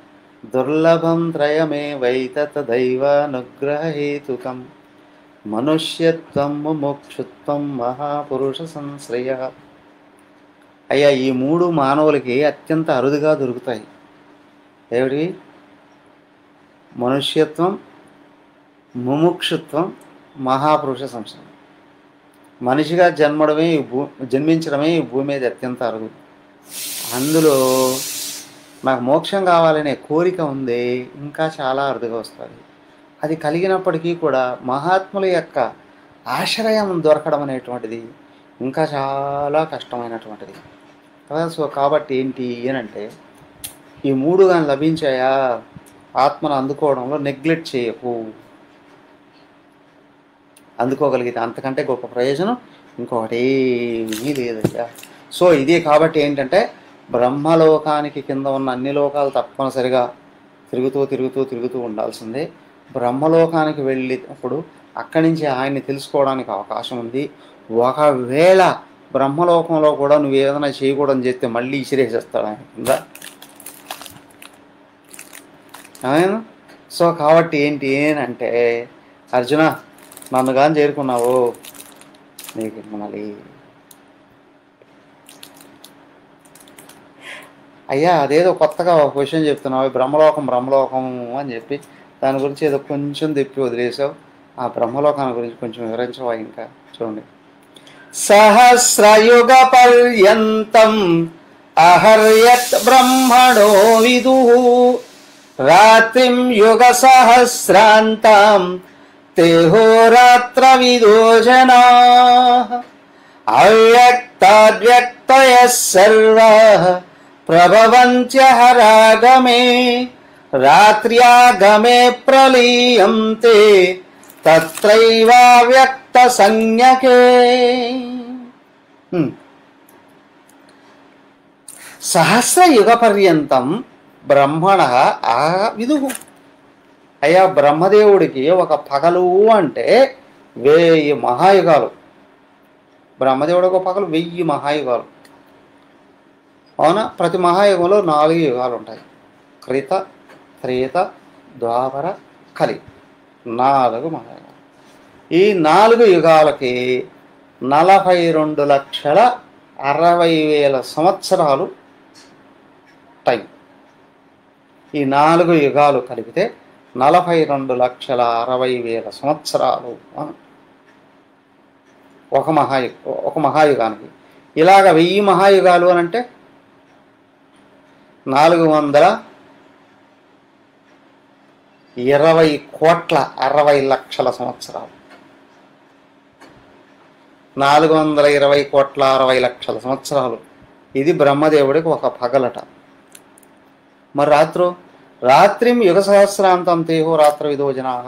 దుర్లభం త్రయమే వైతత దైవానుగ్రహేతుకం మనుష్యత్వం ముముక్షుత్వం మహాపురుష సంశ్రయ. అయ్యా, ఈ 3 మానవులకి అత్యంత అరుదుగా దొరుకుతాయి. ఏమిటి? మనుష్యత్వం, ముముక్షుత్వం, మహాపురుష సంశ్రయం. మనిషిగా జన్మించడమే ఈ భూమి మీద అత్యంత అరుదు. అందులో నాకు మోక్షం కావాలనే కోరిక ఉంది, ఇంకా చాలా అరుదుగా వస్తుంది. అది కలిగినప్పటికీ కూడా మహాత్ముల యొక్క ఆశ్రయం దొరకడం అనేటువంటిది ఇంకా చాలా కష్టమైనటువంటిది కదా. సో కాబట్టి ఏంటి అని అంటే, ఈ 3 కానీ లభించాయా, ఆత్మను అందుకోవడంలో నెగ్లెక్ట్ చేయకు. అందుకోగలిగితే అంతకంటే గొప్ప ప్రయోజనం ఇంకొకటి ఏమీ లేదయ్యా. సో ఇదే కాబట్టి ఏంటంటే, బ్రహ్మలోకానికి కింద ఉన్న అన్ని లోకాలు తప్పనిసరిగా తిరుగుతూ ఉండాల్సిందే. బ్రహ్మలోకానికి వెళ్ళినప్పుడు అక్కడి నుంచి ఆయన్ని తెలుసుకోవడానికి అవకాశం ఉంది. ఒకవేళ బ్రహ్మలోకంలో కూడా నువ్వు ఏదైనా చేయకూడదని చేస్తే మళ్ళీ ఇసిరేసేస్తాడు ఆయన కింద. సో కాబట్టి ఏంటి అంటే, అర్జున నన్ను కానీ చేరుకున్నావు నీకు మళ్ళీ అయ్యా అదేదో కొత్తగా ఒక క్వశ్చన్ చెప్తున్నావు, బ్రహ్మలోకం అని చెప్పి దాని గురించి ఏదో కొంచెం తిప్పి వదిలేసావు. ఆ బ్రహ్మలోకాన్ని గురించి కొంచెం వివరించవా? ఇంకా చూడండి. సహస్రయుగ పర్యంతం అహర్యత్ బ్రహ్మణో విదుః రాత్రిం యుగ సహస్రాంతం తేహోరాత్ర విదో జనాః అవ్యక్తాద్వ్యక్తయః సర్వాః ప్రభవంత్యహరాగమే రాత్ర్యాగమే ప్రలీయంతే తత్రైవావ్యక్త సంజ్ఞకే. సహస్రయుగ పర్యంతం బ్రహ్మణః విదుః. అయ్యా బ్రహ్మదేవుడికి ఒక పగలు అంటే 1000 మహాయుగాలు. బ్రహ్మదేవుడు ఒక పగలు 1000 మహాయుగాలు. అవునా? ప్రతి మహాయుగంలో 4 యుగాలు ఉంటాయి. కృత, త్రేత, ద్వాపర, కలి, 4 మహాయుగాలు. ఈ 4 యుగాలకి 42,60,000 సంవత్సరాలు టైం. ఈ 4 యుగాలు కలిపితే 42,60,000 సంవత్సరాలు ఒక మహాయుగానికి. ఇలాగ 1000 మహాయుగాలు అని అంటే 420,60,00,000 సంవత్సరాలు. 420,60,00,000 సంవత్సరాలు. ఇది బ్రహ్మదేవుడికి ఒక పగలట. మరి రాత్రిం యుగ సహస్రాంతం తేహో రాత్ర విదో జనాహ.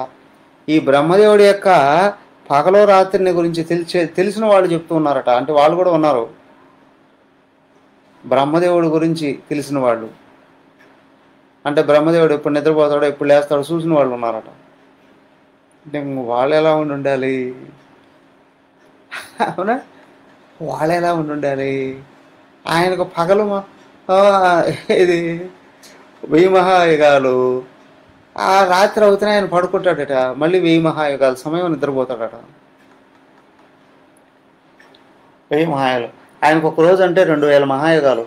ఈ బ్రహ్మదేవుడి యొక్క పగలో రాత్రిని గురించి తెలిసిన వాళ్ళు చెప్తూ ఉన్నారట. అంటే వాళ్ళు కూడా ఉన్నారు, బ్రహ్మదేవుడి గురించి తెలిసిన వాళ్ళు. అంటే బ్రహ్మదేవుడు ఎప్పుడు నిద్రపోతాడో ఎప్పుడు లేస్తాడో చూసిన వాళ్ళు ఉన్నారట. అంటే వాళ్ళు ఎలా ఉండాలి? అవునా? వాళ్ళు ఎలా ఉండాలి? ఆయనకు పగలు ఇది 1000 మహాయుగాలు, ఆ రాత్రి అవుతున్నా ఆయన పడుకుంటాడట. మళ్ళీ 1000 మహాయుగాలు సమయం నిద్రపోతాడట. 1000 మహాయుగాలు. ఆయనకు ఒక రోజు అంటే 2000 మహాయుగాలు.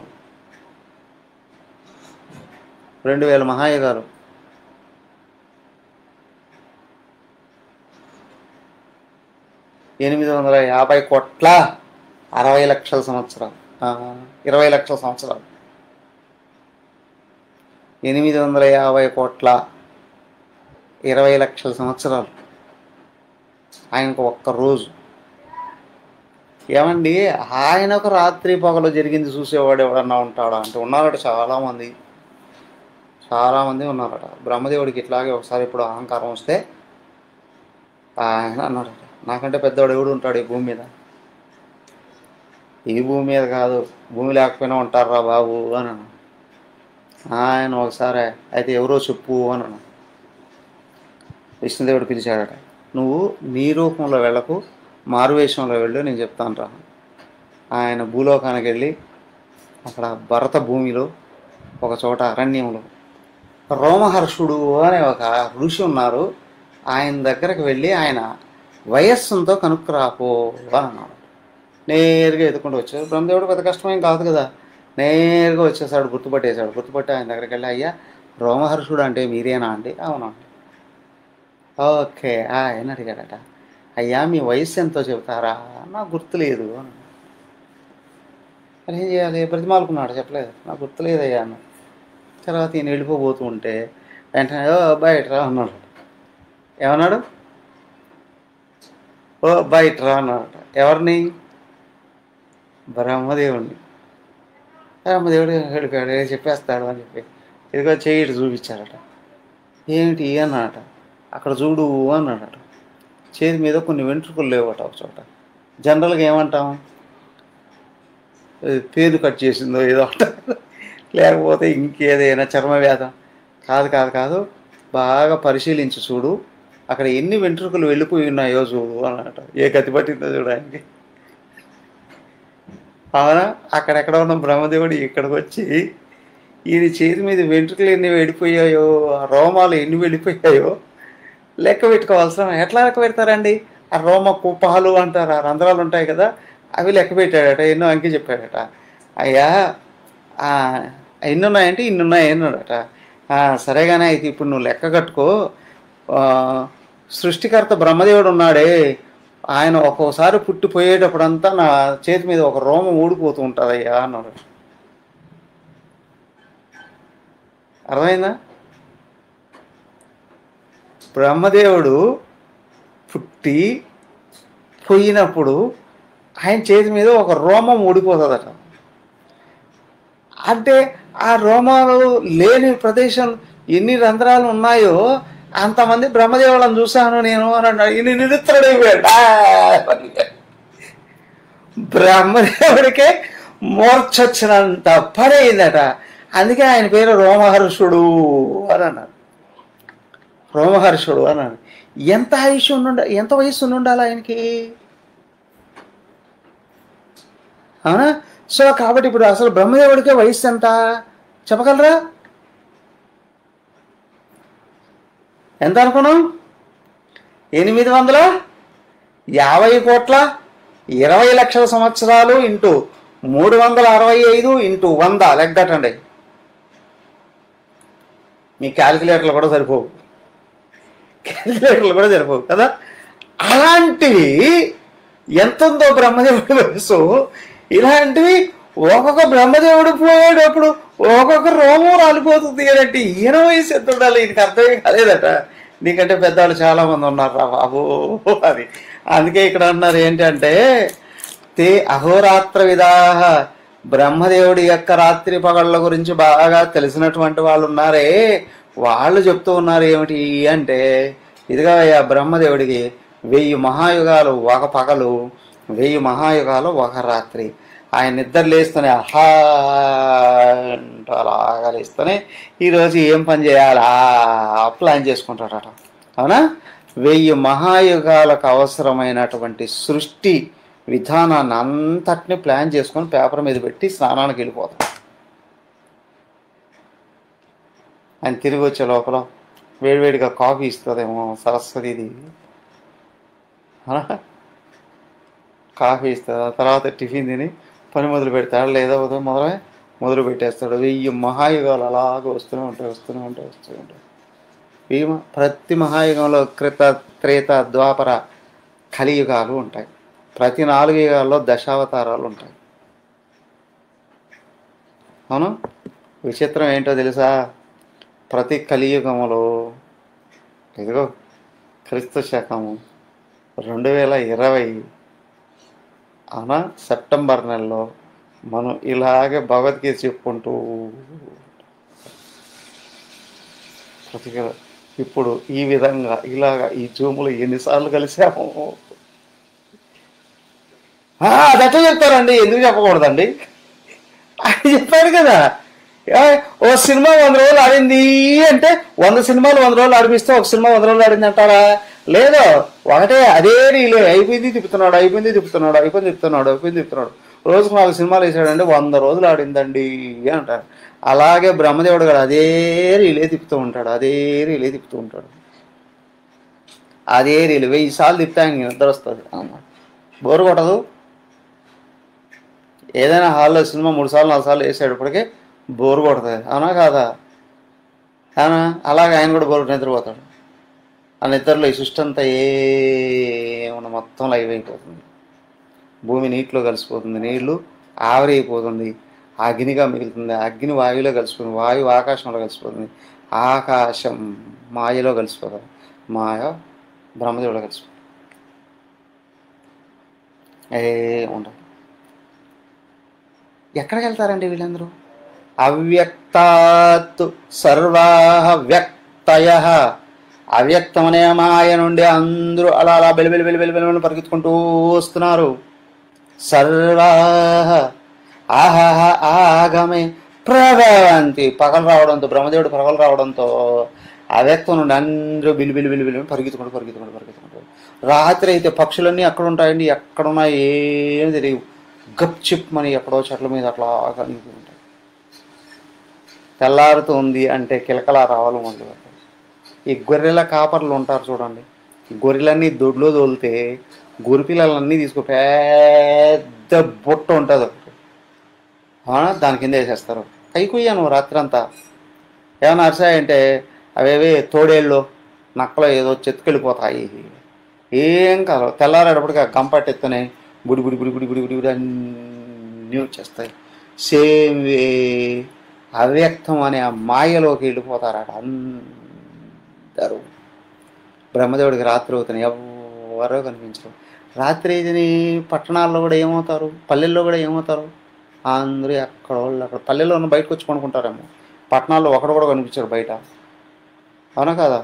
2000 మహాయుగాలు. 850,60,00,000 సంవత్సరాలు. 20 లక్షల సంవత్సరాలు. 850,20,00,000 సంవత్సరాలు ఆయనకు ఒక్క రోజు. ఏమండి, ఆయనకు రాత్రి పగలు జరిగింది చూసేవాడు ఎవడన్నా ఉంటాడా అంటే ఉన్నారట. చాలామంది ఉన్నారట. బ్రహ్మదేవుడికి ఇట్లాగే ఒకసారి ఇప్పుడు అహంకారం వస్తే ఆయన అన్నాడట, నాకంటే పెద్దవాడు ఎవడు ఉంటాడు ఈ భూమి మీద? ఈ భూమి మీద కాదు, భూమి లేకపోయినా ఉంటారా బాబు అని అన్నాడు. ఆయన ఒకసారి అయితే ఎవరో చెప్పు అని అన్నాడు. విష్ణుదేవుడు పిలిచాడట, నువ్వు నీ రూపంలో వెళ్ళకు, మారువేషంలో వెళ్ళు, నేను చెప్తాను రా. ఆయన భూలోకానికి వెళ్ళి అక్కడ భరత భూమిలో ఒక చోట అరణ్యంలో రోమహర్షుడు అనే ఒక ఋషి ఉన్నారు. ఆయన దగ్గరకు వెళ్ళి ఆయన వయస్సుతో కనుక్కురాపో అని అన్నాడు. నేరుగా ఎత్తుకుంటూ వచ్చాడు. బ్రహ్మదేవుడు పెద్ద కష్టమేం కాదు కదా, నేరుగా వచ్చేసాడు. గుర్తుపట్టి ఆయన దగ్గరికి వెళ్ళి, అయ్యా రోమహర్షుడు అంటే మీరేనా అండి? అవునండి. ఓకే. ఆయన అడిగాడట, అయ్యా మీ వయస్సు ఎంతో చెబుతారా? నాకు గుర్తులేదు అని. మరి ఏం చేయాలి? బ్రతిమాలుకున్నాడు, చెప్పలేదు, నాకు గుర్తులేదయ్యా అన్న. తర్వాత ఈయన వెళ్ళిపోతూ ఉంటే వెంటనే ఓ బయటరా అన్నాడు. ఏమన్నాడు? ఓ బయటరా అన్నాడట. ఎవరిని? బ్రహ్మదేవుడిని. బ్రహ్మదేవుడు వెళ్ళిపోయాడు, చెప్పేస్తాడు అని చెప్పి ఇదిగో చేయిడు చూపించారట. ఏమిటి అన్నాడట. అక్కడ చూడు అన్నాడట. చేతి మీద కొన్ని వెంట్రుకలు లేవట ఒక చోట. జనరల్గా ఏమంటాం? పేరు కట్ చేసిందో ఏదో అంటారు, లేకపోతే ఇంకేదైనా చర్మవ్యాధం. కాదు, బాగా పరిశీలించి చూడు, అక్కడ ఎన్ని వెంట్రుకలు వెళ్ళిపోయి ఉన్నాయో చూడు అన్నట. ఏ గతి పట్టిందో చూడడానికి. అవునా? అక్కడెక్కడ ఉన్న బ్రహ్మదేవుడు ఇక్కడికి వచ్చి ఈయన చేతి మీద వెంట్రుకలు ఎన్ని వెళ్ళిపోయాయో, రోమాలు ఎన్ని వెళ్ళిపోయాయో లెక్క పెట్టుకోవాల్సిన. ఎట్లా లెక్క పెడతారండి? ఆ రోమ కుప్పాలు అంటారు, ఆ రంధ్రాలు ఉంటాయి కదా, అవి లెక్క పెట్టాడట. ఎన్నో అంకి చెప్పాడట. అయ్యా ఎన్నున్నాయంటే ఇన్నున్నాయి అన్నాడట. సరేగానే అయితే ఇప్పుడు నువ్వు లెక్క కట్టుకో. సృష్టికర్త బ్రహ్మదేవుడు ఉన్నాడే, ఆయన ఒక్కోసారి పుట్టిపోయేటప్పుడంతా నా చేతి మీద ఒక రోమం ఊడిపోతూ ఉంటుంది అయ్యా అన్నాడు. అర్థమైందా? బ్రహ్మదేవుడు పుట్టి పోయినప్పుడు ఆయన చేతి మీద ఒక రోమం ఊడిపోతుందట. అంటే ఆ రోమాలు లేని ప్రదేశం ఎన్ని రంధ్రాలు ఉన్నాయో అంతమంది బ్రహ్మదేవులను చూశాను నేను అని అన్నాడు. ఈయన నిరుత్తరుడైపోయాడు. బ్రహ్మదేవుడికే మూర్చొచ్చినంత పని అయిందట. అందుకే ఆయన పేరు రోమహర్షుడు అని అన్నారు. రోమహర్షుడు అన్నాడు. ఎంత ఆయుష్ ఎంత వయస్సు ఉండాలి ఆయనకి? అవునా? సో కాబట్టి ఇప్పుడు అసలు బ్రహ్మదేవుడికే వయస్సు ఎంత చెప్పగలరా? ఎంత అనుకున్నాం? 850 కోట్ల 20 లక్షల సంవత్సరాలు ఇంటూ 365 ఇంటూ 100 లెక్కటండి. మీ క్యాలిక్యులేటర్లు కూడా సరిపోవు, క్యాలిక్యులేటర్లు కూడా సరిపోవు కదా. అలాంటివి ఎంత ఉందో బ్రహ్మదేవుడి వయసు. ఇలాంటివి ఒక్కొక్క బ్రహ్మదేవుడు పోయేటప్పుడు ఒక్కొక్క రోమం రాలిపోతుంది అంటే ఈయన వయసు ఎంత ఉండాలి? ఈయనకి అర్థమే కాలేదట. నీకంటే పెద్దవాళ్ళు చాలామంది ఉన్నారు రా బాబు అది. అందుకే ఇక్కడ అన్నారు ఏంటంటే అహోరాత్ర విదాహ, బ్రహ్మదేవుడి యొక్క రాత్రి పగళ్ళ గురించి బాగా తెలిసినటువంటి వాళ్ళు ఉన్నారే, వాళ్ళు చెప్తూ ఉన్నారు ఏమిటి అంటే, ఇదిగా బ్రహ్మదేవుడికి 1000 మహాయుగాలు ఒక పగలు, 1000 మహాయుగాలు ఒక రాత్రి. ఆయన నిద్ర లేస్తూనే అలా లేస్తూనే ఈరోజు ఏం పని చేయాలా ప్లాన్ చేసుకుంటాడట. అవునా? 1000 మహాయుగాలకు అవసరమైనటువంటి సృష్టి విధానాన్ని అంతటిని ప్లాన్ చేసుకొని పేపర్ మీద పెట్టి స్నానానికి వెళ్ళిపోతాం. ఆయన తిరిగి వచ్చే లోపల వేడివేడిగా కాఫీ ఇస్తుందేమో సరస్వతిది, కాఫీ ఇస్తుంది. ఆ తర్వాత టిఫిన్ తిని పని మొదలు పెడతాడు, లేదా మొదలు పెట్టేస్తాడు. 1000 మహాయుగాలు అలాగే వస్తూనే ఉంటాయి. ప్రతి మహాయుగంలో కృత, త్రేత, ద్వాపర, కలియుగాలు ఉంటాయి. ప్రతి 4 యుగాల్లో దశావతారాలు ఉంటాయి. అవును. విచిత్రం ఏంటో తెలుసా? ప్రతి కలియుగములో ఇదిగో క్రీస్తు శకము 2020 అవునా సెప్టెంబర్ నెలలో మనం ఇలాగే భగవద్గీత చెప్పుకుంటూ ఇప్పుడు ఈ విధంగా ఇలాగా ఈ జూములు ఎన్నిసార్లు కలిసాము. అదట్ట చెప్తారండి, ఎందుకు చెప్పకూడదండి? ఆయన చెప్పాడు కదా, ఓ సినిమా 100 రోజులు ఆడింది అంటే 100 సినిమాలు 100 రోజులు ఆడిపిస్తే ఒక సినిమా 100 రోజులు ఆడింది అంటారా? లేదు, ఒకటే అదే రీలే అయిపోయింది తిప్పుతున్నాడు. రోజుకు 4 సినిమాలు వేసాడండి, 100 రోజులు ఆడిందండి అంటారు. అలాగే బ్రహ్మదేవుడు గారు అదే రీలే తిప్పుతూ ఉంటాడు. అదే రీలు 1000 సార్లు తిప్పితే ఆయన నిద్ర వస్తుంది. బోరు కొట్టదు. ఏదైనా హాల్లో సినిమా 3 సార్లు 4 సార్లు వేసేటప్పటికే బోరు కొడుతుంది. అవునా కాదా? అవునా? అలాగే ఆయన కూడా నిద్రపోతాడు. ఆ నిద్రలో ఈ సృష్టి అంతా ఏమన్నా మొత్తం లైవ్ అయిపోతుంది. భూమి నీటిలో కలిసిపోతుంది, నీళ్లు ఆవిరైపోతుంది, అగ్నిగా మిగులుతుంది, అగ్ని వాయువులో కలిసిపోతుంది, వాయువు ఆకాశంలో కలిసిపోతుంది, ఆకాశం మాయలో కలిసిపోతుంది, మాయ బ్రహ్మదేవులో కలిసిపోతుంది. ఉండదు. ఎక్కడికి వెళ్తారండి వీళ్ళందరూ? అవ్యక్తాత్ సర్వాః వ్యక్తయః. అవ్యక్తమనే మాయ నుండి అందరూ అలా బెలి పరిగెత్తుకుంటూ వస్తున్నారు. సర్వాః ఆహః ఆగమే ప్రభవంతి. పగలు రావడంతో, బ్రహ్మదేవుడు పగలు రావడంతో అవ్యక్తం నుండి అందరూ బిలి పరిగెత్తుకుంటూ. రాత్రి అయితే పక్షులన్నీ అక్కడ ఉంటాయండి, ఎక్కడున్నాయి ఏం తెలియవు. గప్ చిప్ అని ఎక్కడో చెట్ల మీద అట్లా కనిపి ఉంటాయి. తెల్లారుతుంది అంటే కిలకలా రావాలి మొదలు పెట్టాలి. ఈ గొర్రెల కాపర్లు ఉంటారు చూడండి, గొర్రెలన్నీ దొడ్లో తోలితే గొర్రెపిల్లలన్నీ పెద్ద బుట్ట ఉంటుంది ఒకటి, దాని కింద వేసేస్తారు. కైకుయ్యాను రాత్రి అంతా. ఏమైనా అరిసాయంటే అవేవి తోడేళ్ళు నక్కలో ఏదో చెత్తుకెళ్ళిపోతాయి. ఏం కాదు, తెల్లారేటప్పటికి ఆ గంపట్టెత్తునే బుడి అన్నీ వచ్చేస్తాయి. సేమ్ వే అవ్యక్తం అనే ఆ మాయలోకి వెళ్ళిపోతారట అందరూ. బ్రహ్మదేవుడికి రాత్రి అవుతున్నాయి, ఎవరో కనిపించరు. రాత్రి అయితే పట్టణాల్లో కూడా ఏమవుతారు, పల్లెల్లో కూడా ఏమవుతారు, అందరూ ఎక్కడ వాళ్ళు అక్కడ. పల్లెల్లో ఉన్న బయటకు వచ్చి కొనుక్కుంటారేమో, పట్టణాల్లో ఒకడు కూడా కనిపించరు బయట. అవునా కాదా?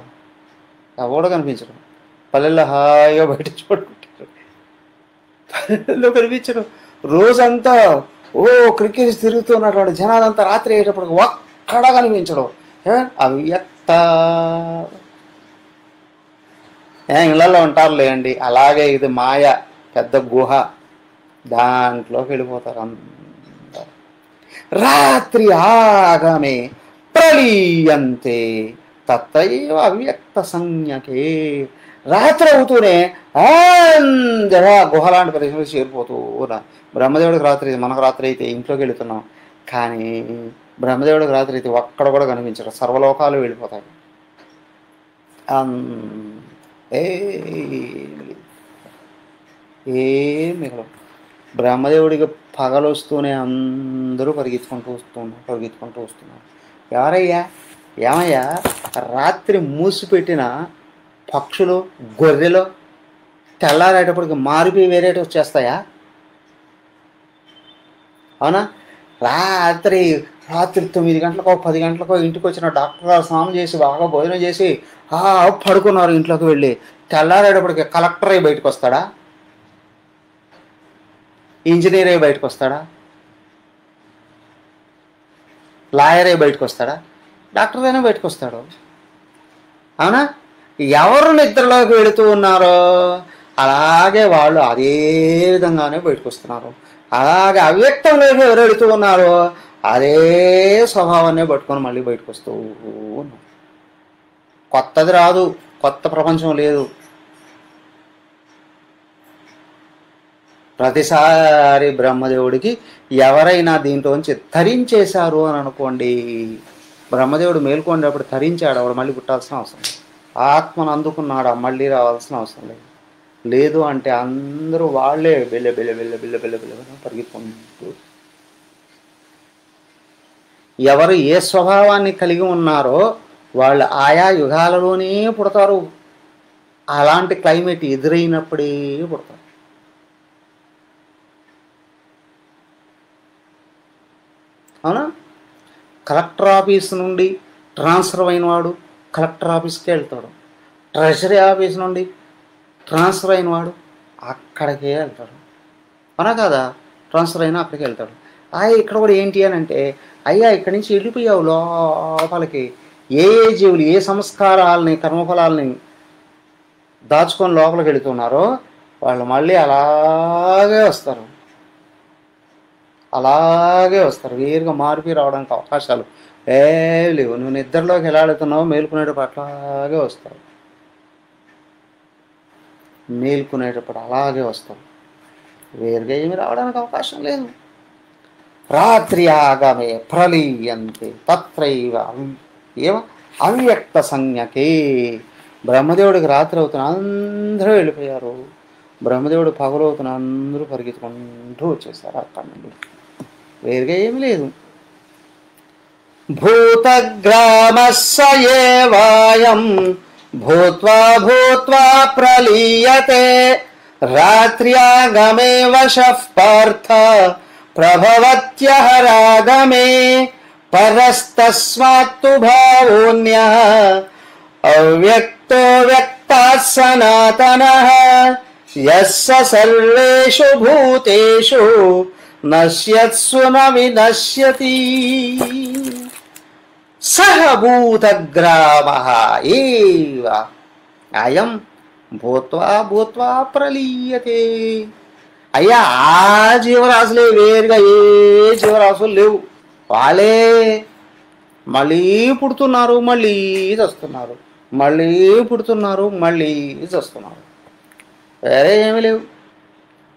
ఎవడో కనిపించరు. పల్లెల్లో హాయిగా బయట చూడుకుంటారు, పల్లెల్లో కనిపించరు. రోజంతా క్రికెట్ తిరుగుతున్నటువంటి జనాలంతా రాత్రి అయ్యేటప్పుడు ఒక్కడా కనిపించడం. అవ్యక్త ఇళ్ళల్లో ఉంటారులే అండి. అలాగే ఇది మాయ, పెద్ద గుహ, దాంట్లోకి వెళ్ళిపోతారు అందరు. రాత్రి ఆగమే ప్రళీయంతే తత్రైవ అవ్యక్త సంజ్ఞకే. రాత్రి అవుతూనే అందరూ ఆ గుహ లాంటి ప్రదేశంలో చేరిపోతూ ఉన్నారు. బ్రహ్మదేవుడికి రాత్రి, మనకు రాత్రి అయితే ఇంట్లోకి వెళుతున్నాం, కానీ బ్రహ్మదేవుడికి రాత్రి అయితే ఒక్కడ కూడా కనిపించరు, సర్వలోకాలు వెళ్ళిపోతాయి. ఏ ఏం మిగలవు. బ్రహ్మదేవుడికి పగలొస్తూనే అందరూ పరిగెత్తుకుంటూ వస్తున్నారు. ఎవరయ్యా, ఏమయ్యా, రాత్రి మూసిపెట్టిన పక్షులు, గొర్రెలు తెల్లారేటప్పటికి మారిపోయి వేరేటి వచ్చేస్తాయా? అవునా? రాత్రి 9 గంటలకో 10 గంటలకో ఇంటికి వచ్చిన డాక్టర్ గారు స్నానం చేసి బాగా భోజనం చేసి పడుకున్నారు. ఇంట్లోకి వెళ్ళి తెల్లారేటప్పటికి కలెక్టర్ అయి బయటకు వస్తాడా? ఇంజనీర్ అయి బయటకు వస్తాడా? లాయర్ అయి బయటకు వస్తాడా? డాక్టర్ అయినా బయటకు వస్తాడు. అవునా? ఎవరు నిద్రలోకి వెళుతూ ఉన్నారో అలాగే వాళ్ళు అదే విధంగానే బయటకు వస్తున్నారు. అలాగే అవ్యక్తంలోకి ఎవరు వెళుతూ ఉన్నారో అదే స్వభావాన్ని పట్టుకొని మళ్ళీ బయటకు వస్తూ ఉన్నారు. కొత్తది రాదు, కొత్త ప్రపంచం లేదు. ప్రతిసారి బ్రహ్మదేవుడికి ఎవరైనా దీంట్లోంచి తరించేశారు అని అనుకోండి, బ్రహ్మదేవుడు మేల్కొనేటప్పుడు తరించాడు, ఆవిడ మళ్ళీ పుట్టాల్సిన అవసరం లేదు. ఆత్మను అందుకున్నాడు, మళ్ళీ రావాల్సిన అవసరం లేదు. లేదు అంటే అందరూ వాళ్ళే బెల్ల బెల్ల బెల్ల బెల్ల బెల్ల బెల్ల పరిగెత్తుకుంటూ, ఎవరు ఏ స్వభావాన్ని కలిగి ఉన్నారో వాళ్ళు ఆయా యుగాలలోనే పుడతారు. అలాంటి క్లైమేట్ ఎదురైనప్పుడే పుడతారు. అవునా? కలెక్టర్ ఆఫీస్ నుండి ట్రాన్స్ఫర్ అయిన వాడు కలెక్టర్ ఆఫీస్కి వెళ్తాడు. ట్రెజరీ ఆఫీస్ నుండి ట్రాన్స్ఫర్ అయిన వాడు అక్కడికే వెళ్తాడు. అవునా కదా? ట్రాన్స్ఫర్ అయినా అక్కడికి వెళ్తాడు. ఇక్కడ కూడా ఏంటి అని అంటే, అయ్యా ఇక్కడి నుంచి వెళ్ళిపోయావు లోపలికి, ఏ జీవులు ఏ సంస్కారాలని కర్మఫలాలని దాచుకొని లోపలికి వెళుతున్నారో వాళ్ళు మళ్ళీ అలాగే వస్తారు. వేరుగా మారిపోయి రావడానికి అవకాశాలు లేవు. నువ్వు నిద్రలోకి ఎలా వెళుతున్నావో మేలుకునేటప్పుడు అట్లాగే వస్తావు. వేరుగా ఏమి రావడానికి అవకాశం లేదు. రాత్రి ఆగమే ప్రళీయంతే తత్రైవ ఏమ అవ్యక్త సంజ్ఞకే. బ్రహ్మదేవుడికి రాత్రి అవుతున్న అందరూ వెళ్ళిపోయారు, బ్రహ్మదేవుడు పగలవుతున్న అందరూ పరిగెత్తుకుంటూ వచ్చేసారు. అక్కడి నుండి వేరుగా ఏమి లేదు. భూతగ్రామస్స ఏవాయం భూత్వా భూత్వా ప్రలీయతే రాత్ర్యాగమే వశః పార్థ ప్రభవత్యహరాగమే పరస్తస్మాత్తు భావోన్యః అవ్యక్తో వ్యక్తాః సనాతనః యస్స సర్వేషు భూతేషు నశ్యత్సు న వినశ్యతి సహ భూతగ్రామః ఏవ అయం భూత్వా భూత్వా ప్రలీయతే. అయ్యా ఆ జీవరాశులే, వేరుగా ఏ జీవరాశులు లేవు. వాళ్ళే మళ్ళీ పుడుతున్నారు, మళ్ళీ చస్తున్నారు, మళ్ళీ పుడుతున్నారు, మళ్ళీ చస్తున్నారు. వేరే ఏమి లేవు.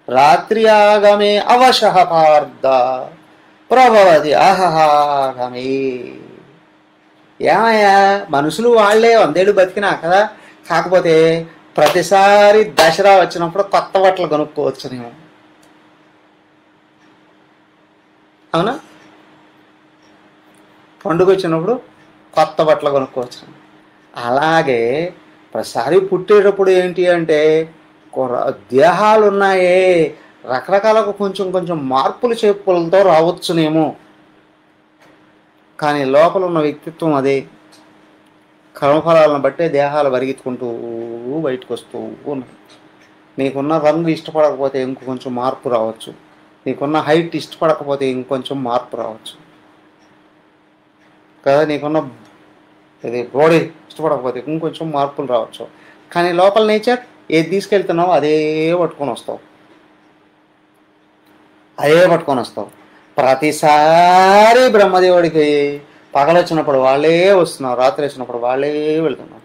రాత్రి ఆగమే అవశః పార్థ ప్రభవతి అహహాగమే. ఏమయ్యా, మనుషులు వాళ్లే 100 ఏళ్ళు బతికినా కదా, కాకపోతే ప్రతిసారి దసరా వచ్చినప్పుడు కొత్త బట్టలు కొనుక్కోవచ్చు నేను. అవునా? పండుగ వచ్చినప్పుడు కొత్త బట్టలు కొనుక్కోవచ్చు. అలాగే ప్రతిసారి పుట్టేటప్పుడు ఏంటి అంటే దేహాలు ఉన్నాయే, రకరకాల కొంచెం మార్పులు చేర్పులతో రావచ్చునేమో, కానీ లోపల ఉన్న వ్యక్తిత్వం అదే. కర్మఫలాలను బట్టే దేహాలు పరిగెత్తుకుంటూ బయటకు వస్తూ ఉన్నాయి. నీకున్న రంగు ఇష్టపడకపోతే ఇంకొంచెం మార్పు రావచ్చు, నీకున్న హైట్ ఇష్టపడకపోతే ఇంకొంచెం మార్పు రావచ్చు కదా, నీకున్న ఇది బాడీ ఇష్టపడకపోతే ఇంకొంచెం మార్పులు రావచ్చు. కానీ లోపల నేచర్ ఏది తీసుకెళ్తున్నావు అదే పట్టుకొని వస్తావు, అదే పట్టుకొని వస్తావు. ప్రతిసారి బ్రహ్మదేవుడికి పగలొచ్చినప్పుడు వాళ్ళే వస్తున్నారు, రాత్రి వచ్చినప్పుడు వాళ్ళే వెళుతున్నారు,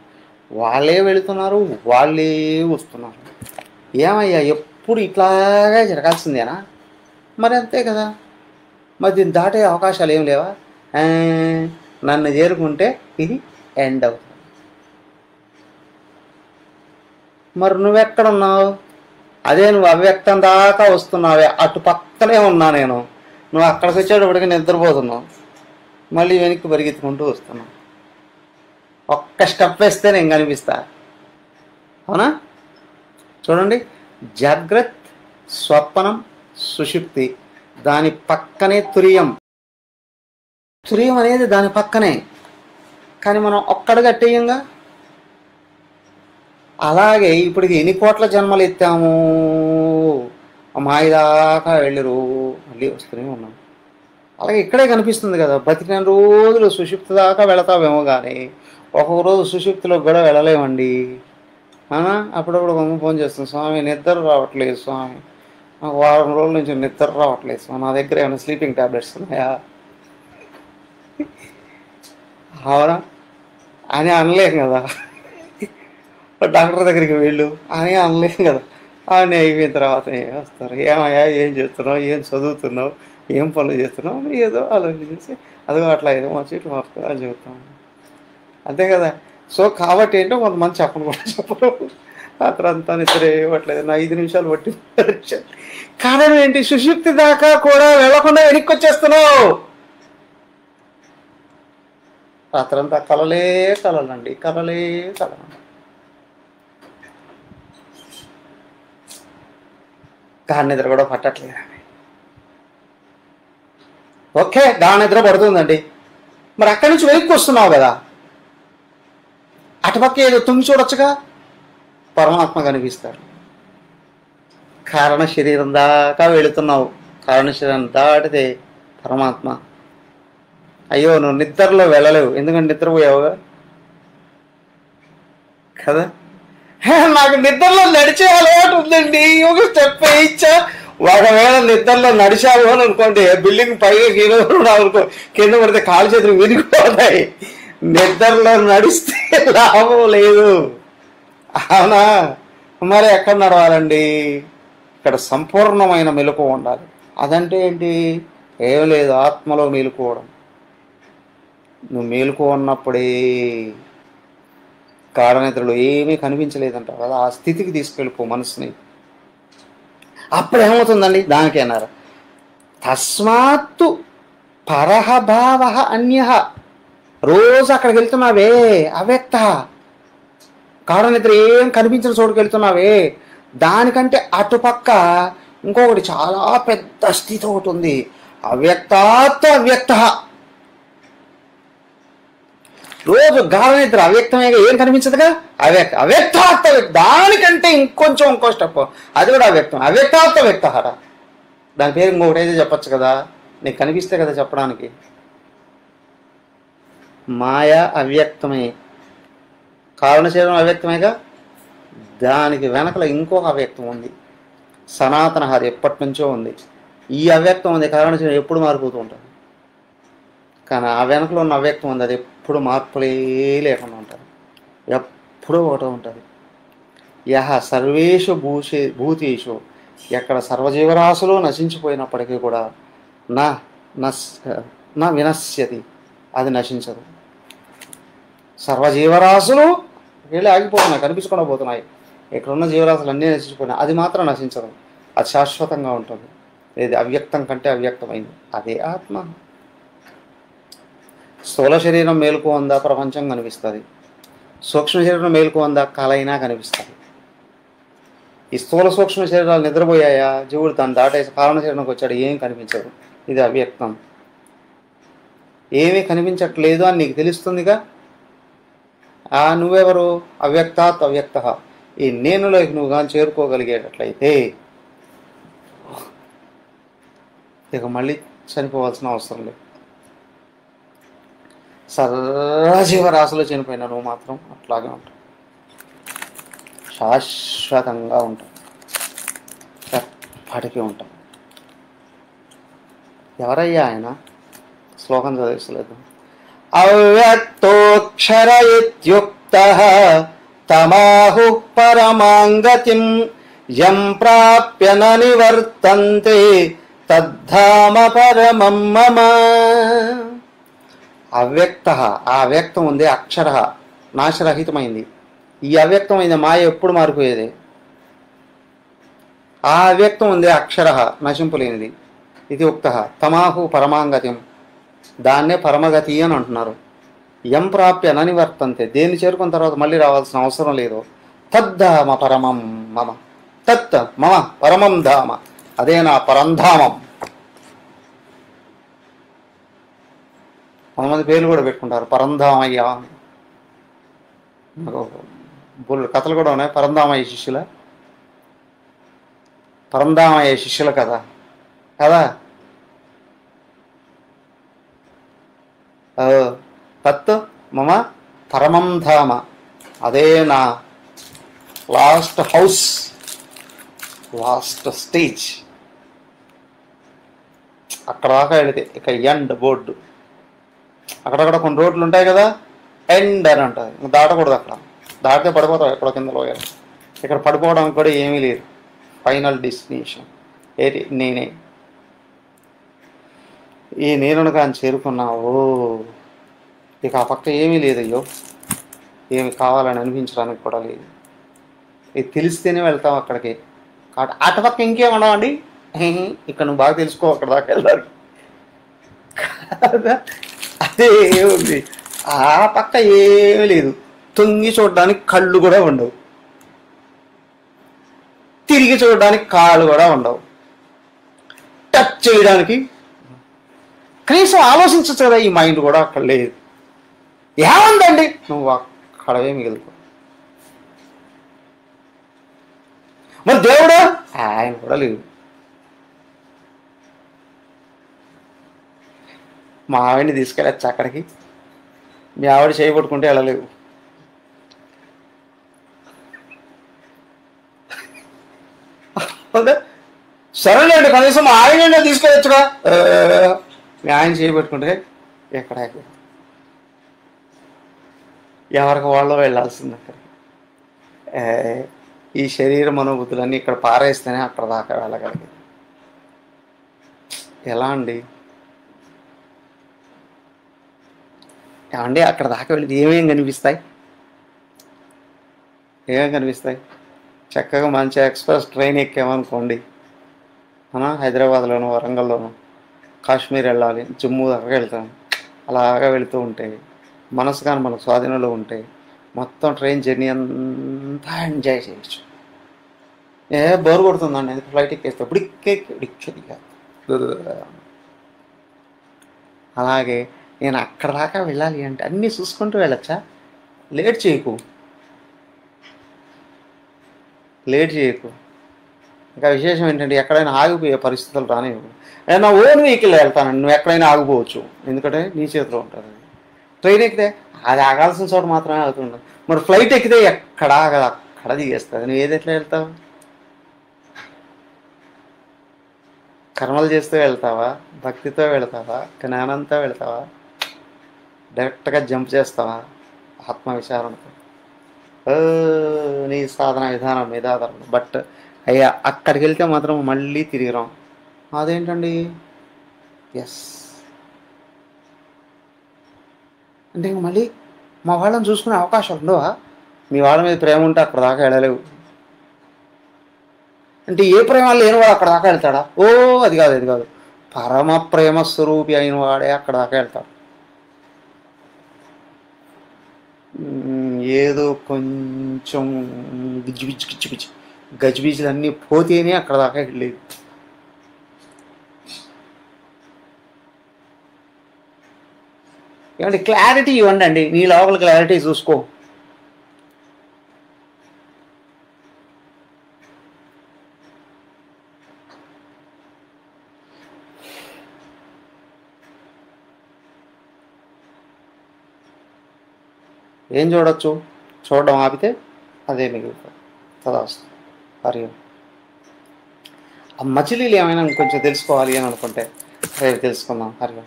వాళ్ళే వెళుతున్నారు, వాళ్ళే వస్తున్నారు. ఏమయ్యా ఎప్పుడు ఇట్లాగే జరగాల్సిందేనా? మరి అంతే కదా. మరి దీన్ని దాటే అవకాశాలు ఏం లేవా? నన్ను చేరుకుంటే ఇది ఎండ్ అవుతుంది. మరి నువ్వెక్కడున్నావు? అదే నువ్వు అవ్యక్తం దాకా వస్తున్నావే, అటు పక్కనే ఉన్నా నేను. నువ్వు అక్కడికి వచ్చేటప్పటికి నిద్రపోతున్నావు, మళ్ళీ వెనక్కి పరిగెత్తుకుంటూ వస్తున్నావు. ఒక్క స్టెప్ వేస్తే నేను కనిపిస్తా. అవునా? చూడండి, జాగ్రత్త, స్వప్నం, సుషుప్తి, దాని పక్కనే తురియం. తురియం అనేది దాని పక్కనే, కానీ మనం ఒక్కడుగా అట్టేయంగా. అలాగే ఇప్పటికి ఎన్ని కోట్ల జన్మలు ఎత్తాము, మాయదాకా వెళ్ళరు, మళ్ళీ వస్తూనే ఉన్నాం. అలాగే ఇక్కడే కనిపిస్తుంది కదా, బతికిన రోజులు సుషుప్తి దాకా వెళతామేమో కానీ ఒక్కొక్క రోజు సుషుప్తిలోకి కూడా వెళ్ళలేమండి. అప్పుడప్పుడు అమ్మ ఫోన్ చేస్తుంది, స్వామి నిద్ర రావట్లేదు స్వామి, నాకు వారం రోజుల నుంచి నిద్ర రావట్లేదు స్వామి, నా దగ్గర ఏమైనా స్లీపింగ్ ట్యాబ్లెట్స్ ఉన్నాయా? అవునా అని అనలేం కదా, డాక్టర్ దగ్గరికి వెళ్ళు అని అనలేం కదా. అని అయిపోయిన తర్వాత వస్తారు, ఏమయ్యా ఏం చేస్తున్నావు, ఏం చదువుతున్నావు, ఏం పనులు చేస్తున్నావు, ఏదో ఆలోచించేసి అదిగో అట్లా ఏదో మా చెట్లు మార్చుకో అని చెబుతాం, అంతే కదా. సో కాబట్టి ఏంటో కొంతమంది చెప్పను కూడా చెప్పరు, రాత్రి అంతా నిద్ర ఇవ్వట్లేదు, నా 5 నిమిషాలు పట్టి కారణం ఏంటి? సుషుప్తి దాకా కూడా వెళ్లకుండా వెనక్కి వచ్చేస్తున్నావు. రాత్రంతా కలలే కలలండి, కలలే కలలండి. గాఢ నిద్ర కూడా పట్టట్లేదండి. ఓకే, గాఢ నిద్ర పడుతుందండి, మరి అక్కడి నుంచి వెనక్కి వస్తున్నావు కదా, అటుపక్క ఏదో తుంగి చూడొచ్చుగా, పరమాత్మ కనిపిస్తాడు. కారణ శరీరం దాకా వెళుతున్నావు, కారణ శరీరం దాటితే పరమాత్మ. అయ్యో నువ్వు నిద్రలో వెళ్ళలేవు, ఎందుకంటే నిద్రపోయావుగా కదా. నాకు నిద్రలో నడిచే అలవాటు ఉందండి, ఒక స్టెప్ వేయించా. ఒకవేళ నిద్రలో నడిచావు అని అనుకోండి, బిల్డింగ్ పైగా అనుకో, కింద పడితే కాలు చేతులు విరిగిపోతాయి. నిద్రలో నడిస్తే లాభం లేదు. అవునా? మరి ఎక్కడ నడవాలండి? ఇక్కడ సంపూర్ణమైన మెలకువ ఉండాలి. అదంటే ఏంటి? ఏం లేదు, ఆత్మలో మేలుకోవడం. నువ్వు మేలుకో ఉన్నప్పుడే గాఢనిద్రలో ఏమీ కనిపించలేదంటావు కదా, ఆ స్థితికి తీసుకెళ్ళిపో మనసుని. అప్పుడు ఏమవుతుందండి? దానికేనారు తస్మాత్తు పరహ భావ అన్య. రోజు అక్కడికి వెళ్తున్నావే అవ్యక్త, గాఢనిద్ర ఏం కనిపించిన చోటుకి వెళ్తున్నావే, దానికంటే అటుపక్క ఇంకొకటి చాలా పెద్ద స్థితి ఒకటి ఉంది, అవ్యక్తాత్ అవ్యక్త. రోజు గాఢనిద్ర అవ్యక్తమేగా, ఏం కనిపించదుగా, అవ్యక్తాత్ అవ్యక్త. దానికంటే ఇంకో స్టెప్, అది కూడా అవ్యక్తం, అవ్యక్తాత్ అవ్యక్త. దాని పేరు ఇంకొకటి అయితే చెప్పచ్చు కదా, నీకు కనిపిస్తే కదా చెప్పడానికి. మాయ అవ్యక్తమే, కారణ శరీరం అవ్యక్తమేగా, దానికి వెనకల ఇంకొక అవ్యక్తం ఉంది, సనాతన, అది ఎప్పటి నుంచో ఉంది. ఈ అవ్యక్తం ఉంది, కారణ శరీరం ఎప్పుడు మారిపోతూ ఉంటుంది, కానీ ఆ వెనకలో ఉన్న అవ్యక్తం ఉంది, అది ఎప్పుడు మార్పులే లేకుండా ఉంటుంది, ఎప్పుడూ ఒకటి ఉంటుంది. యహ సర్వేషు భూతేషు, ఎక్కడ సర్వజీవరాశులు నశించిపోయినప్పటికీ కూడా నా వినశ్యతి, అది నశించదు. సర్వజీవరాశులు వీళ్ళే ఆగిపోతున్నాయి, కనిపించకుండా పోతున్నాయి, ఇక్కడున్న జీవరాశులు అన్నీ నశించిపోయినాయి, అది మాత్రం నశించదు, అది శాశ్వతంగా ఉంటుంది. ఇది అవ్యక్తం కంటే అవ్యక్తమైంది, అదే ఆత్మ. స్థూల శరీరం మేలుకు ఉందా, ప్రపంచం కనిపిస్తుంది. సూక్ష్మ శరీరం మేలుకు ఉందా, కలైనా కనిపిస్తుంది. ఈ స్థూల సూక్ష్మ శరీరాలు నిద్రపోయాయా, జీవుడు దాన్ని దాటేసి కారణ శరీరంకి వచ్చాడు, ఏం కనిపించదు, ఇది అవ్యక్తం. ఏమీ కనిపించట్లేదు అని నీకు తెలుస్తుందిగా. నువ్వెవరు? అవ్యక్తాత్ అవ్యక్త. ఈ నేనులోకి నువ్వు కానీ చేరుకోగలిగేటట్లయితే ఇక మళ్ళీ చనిపోవాల్సిన అవసరం లేదు. సర్వజీవరాశిలో చనిపోయినా నువ్వు మాత్రం అట్లాగే ఉంటావు. శాశ్వతంగా ఉంటాం, ఎప్పటికీ ఉంటాం. ఎవరయ్యా ఆయన? శ్లోకం చదివిస్తలేదు. అవ్యక్తోక్షర ఇత్యుక్తః తమాహు పరమాంగతిం యం ప్రాప్య న నివర్తంతే తద్ధామ పరమం మమ. అవ్యక్త, ఆ అవ్యక్తం ఉంది, అక్షర నాశరహితమైంది. ఈ అవ్యక్తమైంది మాయ ఎప్పుడు మారిపోయేది. ఆ అవ్యక్తం ఉంది, అక్షర నశింపులేనిది. ఇది ఉక్త తమాహు పరమాంగతిం, దాన్నే పరమగతి అని అంటున్నారు. యం ప్రాప్య ననివర్తంతే, దేన్ని చేరుకున్న తర్వాత మళ్ళీ రావాల్సిన అవసరం లేదు. తద్ధామ పరమం మమ, తత్ మమ పరమం ధామ, అదే నా పరంధామం. కొంతమంది పేర్లు కూడా పెట్టుకుంటారు, పరంధామయ్య. బోళ్ళు కథలు కూడా ఉన్నాయి, పరంధామయ్య శిష్యుల, పరంధామయ్య శిష్యుల కథ కదా. తత్ మమ పరమం ధామ, అదే నా లాస్ట్ హౌస్, లాస్ట్ స్టేజ్. అక్కడ దాకా వెళితే ఇక ఎండ్ బోర్డు. అక్కడక్కడ కొన్ని రోడ్లు ఉంటాయి కదా, ఎండ్ అని ఉంటుంది, దాటకూడదు. అక్కడ దాటితే పడిపోతావు ఎక్కడో కింద లోయ. ఇక్కడ పడిపోవడానికి కూడా ఏమీ లేదు. ఫైనల్ డెస్టినేషన్ ఏది? నేనే. ఈ నేనును కానీ చేరుకున్నావు, ఇక ఆ పక్క ఏమీ లేదు. అయ్యో, ఏమి కావాలని అనిపించడానికి కూడా లేదు. ఇది తెలిస్తేనే వెళ్తాం అక్కడికి. కాబట్టి అటుపక్క ఇంకేమన్నామండి, ఇక్కడ నువ్వు బాగా తెలుసుకో, అక్కడ దాకా వెళ్ళాలి. అదే ఉంది. ఆ పక్క ఏమీ లేదు. తొంగి చూడడానికి కళ్ళు కూడా ఉండవు, తిరిగి చూడడానికి కాళ్ళు కూడా ఉండవు, టచ్ చేయడానికి కనీసం ఆలోచించచ్చు కదా, ఈ మైండ్ కూడా అక్కడ లేదు. ఏముందండి, నువ్వు అక్కడవే మిగులుకో. మరి దేవుడు, ఆయన కూడా లేదు. మా ఆవిడని తీసుకెళ్ళచ్చు అక్కడికి, మీ ఆవిడ చేయబట్టుకుంటే వెళ్ళలేవు. సరేలేండి, కనీసం మా ఆయన తీసుకెళ్ళచ్చుగా. మీ ఆయన చేయబట్టుకుంటే ఎక్కడ ఎవరికి వాళ్ళు వెళ్ళాల్సింది అక్కడికి. ఈ శరీర మనోబుద్ధులన్నీ ఇక్కడ పారేస్తేనే అక్కడ దాకా వెళ్ళగలిగేది. ఎలా అండి? ఏమండి, అక్కడ దాకా వెళ్ళి ఏమేమి కనిపిస్తాయి? ఏమేమి కనిపిస్తాయి? చక్కగా మంచి ఎక్స్ప్రెస్ ట్రైన్ ఎక్కామనుకోండి, హైదరాబాద్లోనూ వరంగల్లోనూ కాశ్మీర్ వెళ్ళాలి, జమ్మూ దాకా వెళ్తాం. అలాగా వెళుతూ ఉంటే మనసు కానీ మనకు స్వాధీనంలో ఉంటే మొత్తం ట్రైన్ జర్నీ అంతా ఎంజాయ్ చేయొచ్చు. బోర్ కొడుతుందండి, ఎందుకు ఫ్లైట్ ఎక్కేస్తే ఇడిక్కేది కాదు. అలాగే నేను అక్కడ దాకా వెళ్ళాలి అంటే అన్నీ చూసుకుంటూ వెళ్ళచ్చా? లేట్ చేయకు. ఇంకా విశేషం ఏంటంటే, ఎక్కడైనా ఆగిపోయే పరిస్థితులు రానివ్వు. నా ఓన్ వెహికల్ వెళ్తానండి, నువ్వు ఎక్కడైనా ఆగిపోవచ్చు, ఎందుకంటే నీ చేతిలో ఉంటుంది. ట్రైన్ ఎక్కితే అది ఆగాల్సిన చోట మాత్రమే ఆగుతుండదు. మరి ఫ్లైట్ ఎక్కితే ఎక్కడ ఆగదు, అక్కడ దిగేస్తుంది. నువ్వు ఏది ఎట్లా వెళ్తావు? కర్మలు చేస్తూ వెళ్తావా, భక్తితో వెళ్తావా, జ్ఞానంతో వెళ్తావా, డైరెక్ట్గా జంప్ చేస్తావా ఆత్మవిచారణతో? నీ సాధన విధానం మీద ఆధారం. బట్ అయ్యా అక్కడికి వెళ్తే మాత్రం మళ్ళీ తిరిగి రాం. అదేంటండి? ఎస్ అంటే ఇంక మళ్ళీ మా వాళ్ళని చూసుకునే అవకాశం ఉండవా? మీ వాళ్ళ మీద ప్రేమ ఉంటే అక్కడ దాకా వెళ్ళలేవు. అంటే ఏ ప్రేమ లేనివాడు అక్కడ దాకా వెళ్తాడా? అది కాదు. పరమ ప్రేమ స్వరూపి అయిన వాడే అక్కడ దాకా వెళ్తాడు. ఏదో కొంచెం గజిబిజులన్నీ పోతేనే అక్కడ దాకా వెళ్ళేది. ఏమంటే క్లారిటీ ఇవ్వండి అండి, నీ లోపల క్లారిటీ చూసుకో. ఏం చూడొచ్చు? చూడడం ఆపితే అదే మిగులుతుంది. తదాస్తు. హరి ఓం. ఆ మజిలీలు ఏమైనా ఇంకొంచెం తెలుసుకోవాలి అని అనుకుంటే రేపు తెలుసుకుందాం. హరి ఓం.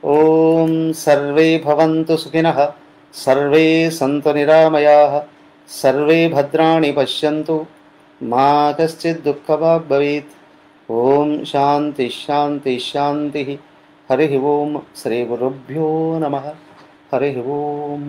ఓం సర్వే భవంతు సుఖినః, సర్వే సంతు నిరామయాః, సర్వే భద్రాణి పశ్యంతు, మా కశ్చిత్ దుఃఖభాగ్ భవేత్. ఓం శాంతి శాంతి శాంతి. హరి ఓం. శ్రీ గురుభ్యో నమః. హరి ఓం.